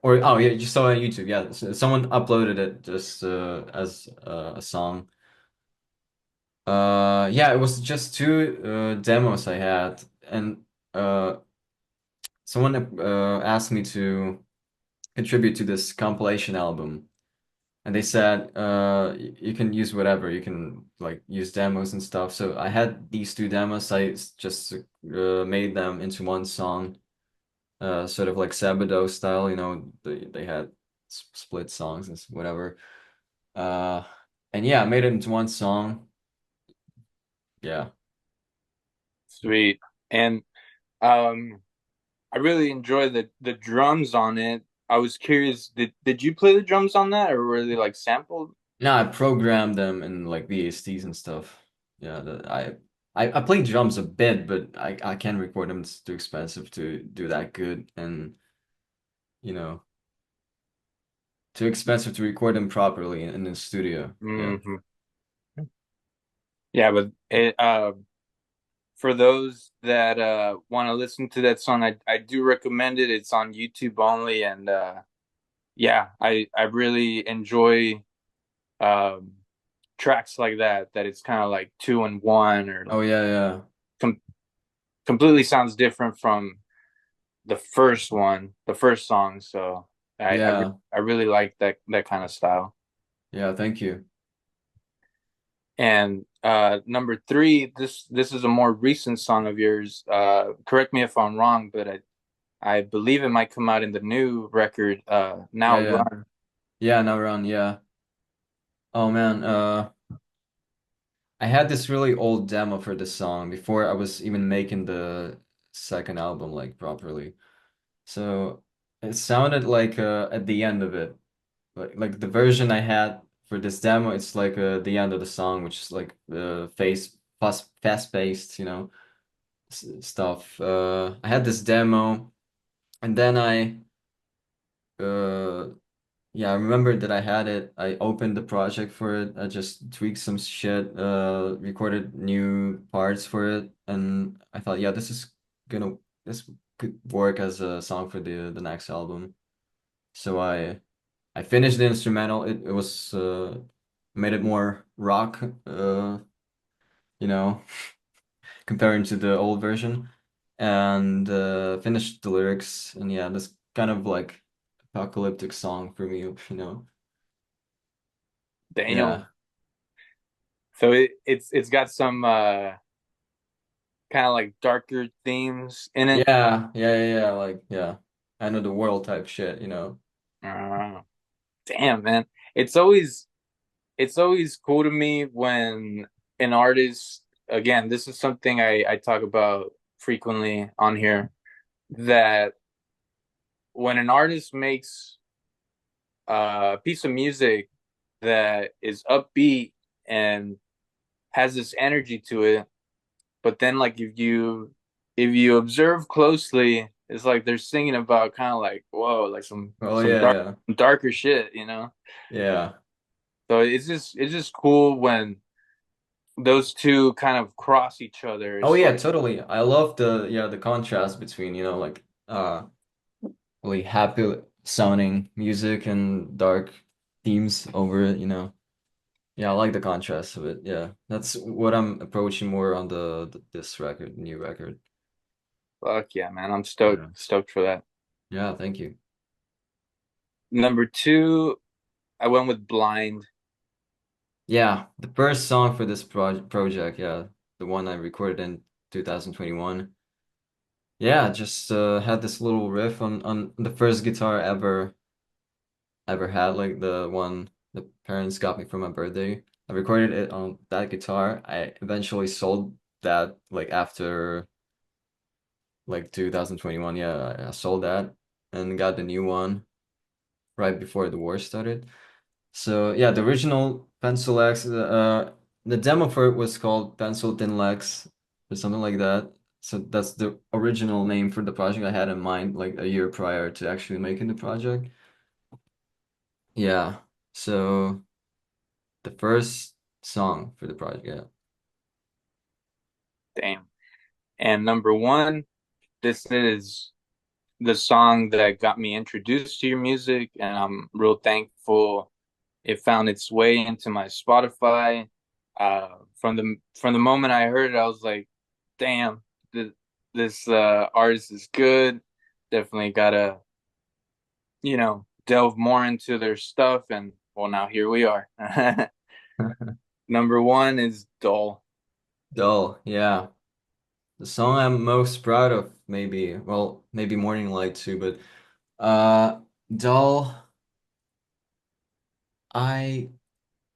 [SPEAKER 3] Or oh yeah, you just saw it on YouTube. Yeah, someone uploaded it just as a song. Yeah, it was just two demos I had, and uh, someone asked me to contribute to this compilation album. And they said you can use whatever, you can like use demos and stuff. So I had these two demos, just made them into one song, sort of like Sabado style, they had split songs and whatever. Uh, and yeah, I made it into one song. Yeah.
[SPEAKER 2] Sweet. And um I really enjoy the drums on it. I was curious, did you play the drums on that or were they like sampled?
[SPEAKER 3] No, I programmed them in like VSTs and stuff. Yeah, I play drums a bit, but I can't record them. It's too expensive to do that good, and you know, too expensive to record them properly in the studio. Yeah.
[SPEAKER 2] Hmm. Yeah, but for those that want to listen to that song, I do recommend it. It's on YouTube only, and yeah, I really enjoy um, tracks like that. That it's kind of like two in one, or
[SPEAKER 3] Oh
[SPEAKER 2] like
[SPEAKER 3] yeah, yeah,
[SPEAKER 2] com completely sounds different from the first one, the first song. So
[SPEAKER 3] yeah,
[SPEAKER 2] I really like that kind of style.
[SPEAKER 3] yeah. Thank you.
[SPEAKER 2] And number three, this is a more recent song of yours. Correct me if I'm wrong, but I believe it might come out in the new record,
[SPEAKER 3] Yeah,
[SPEAKER 2] Now
[SPEAKER 3] yeah,
[SPEAKER 2] Run.
[SPEAKER 3] yeah. Now run. Yeah. Oh man. I had this really old demo for this song before I was even making the second album like properly. So it sounded like at the end of it. Like the version I had for this demo, it's like the end of the song, which is like fast paced, stuff. I had this demo, and then uh yeah, I remember that I had it. I opened the project for it. I just tweaked some shit, recorded new parts for it, and I thought, yeah, this could work as a song for the next album. So I finished the instrumental. It was made it more rock, you know, comparing to the old version, and finished the lyrics. And yeah, this kind of like apocalyptic song for me, you know.
[SPEAKER 2] Damn.
[SPEAKER 3] Yeah,
[SPEAKER 2] So it's got some kind of like darker themes in it.
[SPEAKER 3] yeah. Like yeah, end of the world type shit, you know.
[SPEAKER 2] Uh, Damn, man. It's always it's always cool to me when an artist, again, this is something I talk about frequently on here, that when an artist makes a piece of music that is upbeat and has this energy to it, but then like if you observe closely, it's like they're singing about kind of like whoa, like some
[SPEAKER 3] Oh
[SPEAKER 2] some
[SPEAKER 3] yeah,
[SPEAKER 2] dark
[SPEAKER 3] yeah.
[SPEAKER 2] darker shit, you know?
[SPEAKER 3] Yeah.
[SPEAKER 2] So it's just cool when those two kind of cross each other.
[SPEAKER 3] Oh
[SPEAKER 2] It's
[SPEAKER 3] yeah,
[SPEAKER 2] like
[SPEAKER 3] totally. I love the contrast between, like really happy sounding music and dark themes over it. Yeah, I like the contrast of it. Yeah. That's what I'm approaching more on this record, new record.
[SPEAKER 2] fuck yeah, man. I'm stoked
[SPEAKER 3] Yeah.
[SPEAKER 2] stoked for that.
[SPEAKER 3] Yeah, thank you.
[SPEAKER 2] Number two, I went with Blind.
[SPEAKER 3] Yeah, the first song for this project, yeah, the one I recorded in 2021. Yeah, just had this little riff on the first guitar ever had, like the one the parents got me for my birthday. I recorded it on that guitar. I eventually sold that like after like 2021. Yeah, I sold that and got the new one right before the war started. So yeah, the original Pencil X, the demo for it was called Pencil Thin Lex or something like that. So that's the original name for the project I had in mind like a year prior to actually making the project. Yeah. So the first song for the project, yeah.
[SPEAKER 2] Damn. And number one, this is the song that got me introduced to your music, and I'm real thankful it found its way into my Spotify. From the moment I heard it, I was like, "Damn, this artist is good. Definitely gotta, delve more into their stuff." And well, now here we are. Number one is Dull.
[SPEAKER 3] Dull, yeah. The song I'm most proud of, maybe, well, maybe Morning Light too, but Dull, I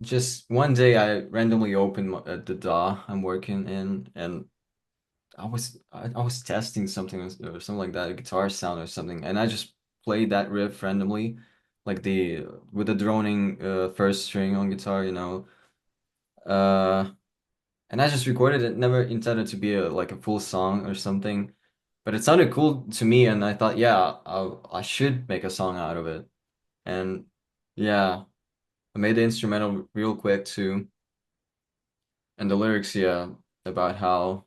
[SPEAKER 3] just one day I randomly opened the DAW I'm working in, and I was testing something or something like that, a guitar sound or something, and I just played that riff randomly, like the with the droning first string on guitar. Uh, and I just recorded it, never intended to be like a full song or something, but it sounded cool to me, and I thought, yeah, I should make a song out of it, and yeah, I made the instrumental real quick too, and the lyrics, yeah, about how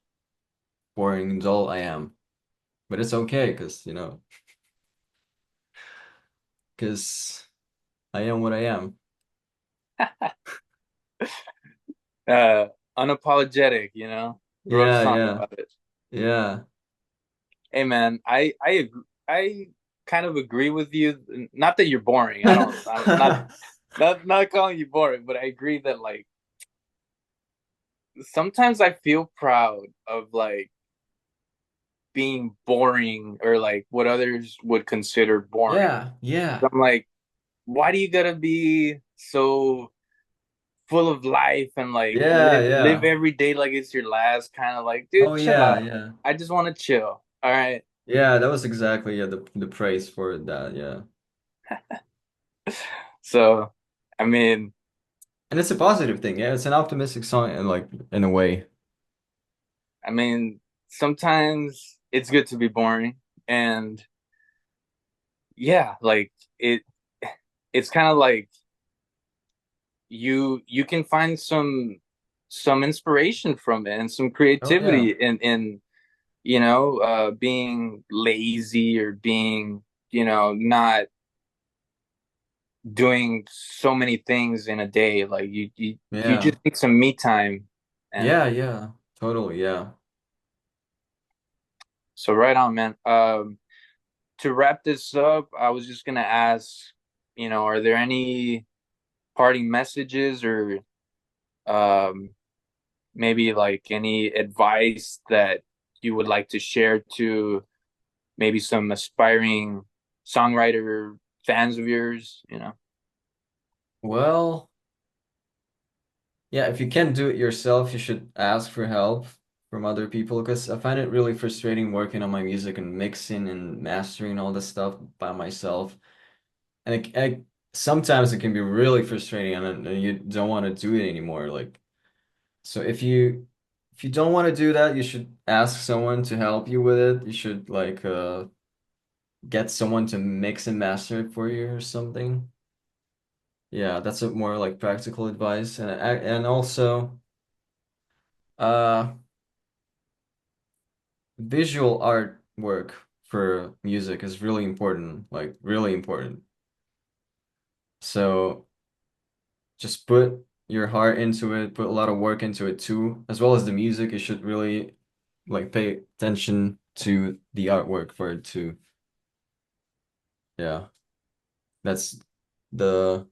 [SPEAKER 3] boring and dull I am, but it's okay because I am what I am.
[SPEAKER 2] Uh, Unapologetic, wrote a
[SPEAKER 3] Yeah,
[SPEAKER 2] song
[SPEAKER 3] yeah,
[SPEAKER 2] about it.
[SPEAKER 3] yeah.
[SPEAKER 2] Hey man, I kind of agree with you. Not that you're boring. I'm not calling you boring, but I agree that like sometimes I feel proud of like being boring or like what others would consider boring.
[SPEAKER 3] Yeah, yeah,
[SPEAKER 2] I'm like, why do you gotta be so full of life and like
[SPEAKER 3] yeah,
[SPEAKER 2] live
[SPEAKER 3] yeah.
[SPEAKER 2] every day like it's your last? Kind of like,
[SPEAKER 3] Oh
[SPEAKER 2] dude, chill
[SPEAKER 3] yeah,
[SPEAKER 2] out.
[SPEAKER 3] yeah.
[SPEAKER 2] I just want to chill. All right.
[SPEAKER 3] Yeah, that was exactly, yeah, the praise for that, yeah.
[SPEAKER 2] So, I mean,
[SPEAKER 3] And it's a positive thing, yeah. It's an optimistic song and like in a way.
[SPEAKER 2] I mean, sometimes it's good to be boring, and yeah, like it. It's kind of like you can find some inspiration from it and some
[SPEAKER 3] Oh yeah.
[SPEAKER 2] creativity in being lazy or being not doing so many things in a day. Like you
[SPEAKER 3] Yeah.
[SPEAKER 2] just need some me time, and
[SPEAKER 3] Yeah, yeah. Totally, yeah.
[SPEAKER 2] so right on, man. To wrap this up, I was just gonna ask, are there any parting messages or um, maybe like any advice that you would like to share to maybe some aspiring songwriter fans of yours?
[SPEAKER 3] Well, yeah, if you can't do it yourself, you should ask for help from other people because I find it really frustrating working on my music and mixing and mastering all this stuff by myself. Sometimes it can be really frustrating and you don't want to do it anymore. Like, so if you if you don't want to do that, you should ask someone to help you with it. You should like get someone to mix and master it for you or something. Yeah, that's a more like practical advice. And also uh visual artwork for music is really important, like really important. So just put your heart into it, put a lot of work into it too, as well as the music. You should really like pay attention to the artwork for it too. Yeah, that's the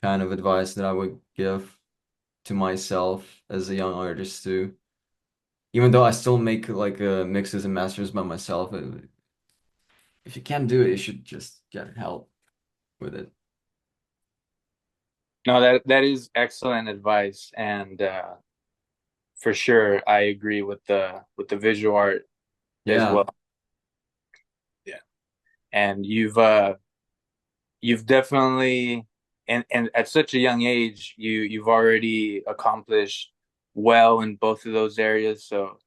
[SPEAKER 3] kind of advice that I would give to myself as a young artist too. Even though I still make like mixes and masters by myself, if you can't do it, you should just get help with it.
[SPEAKER 2] No, that is excellent advice, and for sure, I agree with the visual art as
[SPEAKER 3] Yeah,
[SPEAKER 2] well. Yeah, and you've definitely and at such a young age, you've already accomplished well in both of those areas. So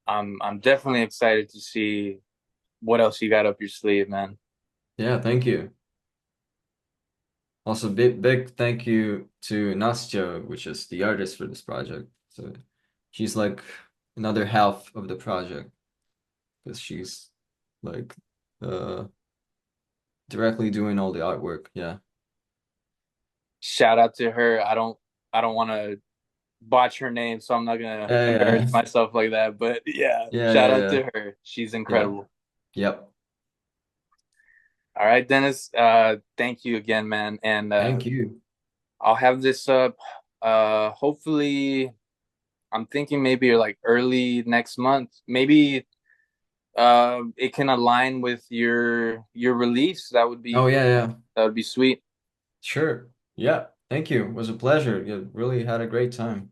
[SPEAKER 2] I'm definitely excited to see what else you got up your sleeve, man.
[SPEAKER 3] yeah, thank you. Also, big thank you to Nastya, which is the artist for this project. So she's like another half of the project because she's like uh directly doing all the artwork. Yeah.
[SPEAKER 2] Shout out to her. I don't want to botch her name, so I'm not gonna
[SPEAKER 3] Yeah,
[SPEAKER 2] embarrass
[SPEAKER 3] yeah.
[SPEAKER 2] myself like that. But yeah,
[SPEAKER 3] Yeah,
[SPEAKER 2] shout
[SPEAKER 3] yeah,
[SPEAKER 2] out
[SPEAKER 3] yeah.
[SPEAKER 2] to her. She's
[SPEAKER 3] Yeah.
[SPEAKER 2] incredible.
[SPEAKER 3] Yep.
[SPEAKER 2] All right, Dennis. Thank you again, man. And
[SPEAKER 3] Thank you.
[SPEAKER 2] I'll have this up. Hopefully, I'm thinking maybe like early next month. Maybe it can align with your release.
[SPEAKER 3] Oh yeah, yeah.
[SPEAKER 2] That would be sweet.
[SPEAKER 3] Sure. Yeah. Thank you. It was a pleasure. You really had a great time.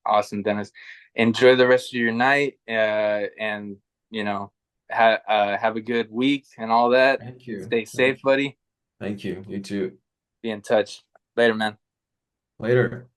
[SPEAKER 2] Awesome, Dennis. Enjoy the rest of your night, and you know, have a good week and all that.
[SPEAKER 3] Thank you.
[SPEAKER 2] Stay safe,
[SPEAKER 3] Thank you.
[SPEAKER 2] buddy.
[SPEAKER 3] Thank you. You too.
[SPEAKER 2] Be in touch. Later, man.
[SPEAKER 3] Later.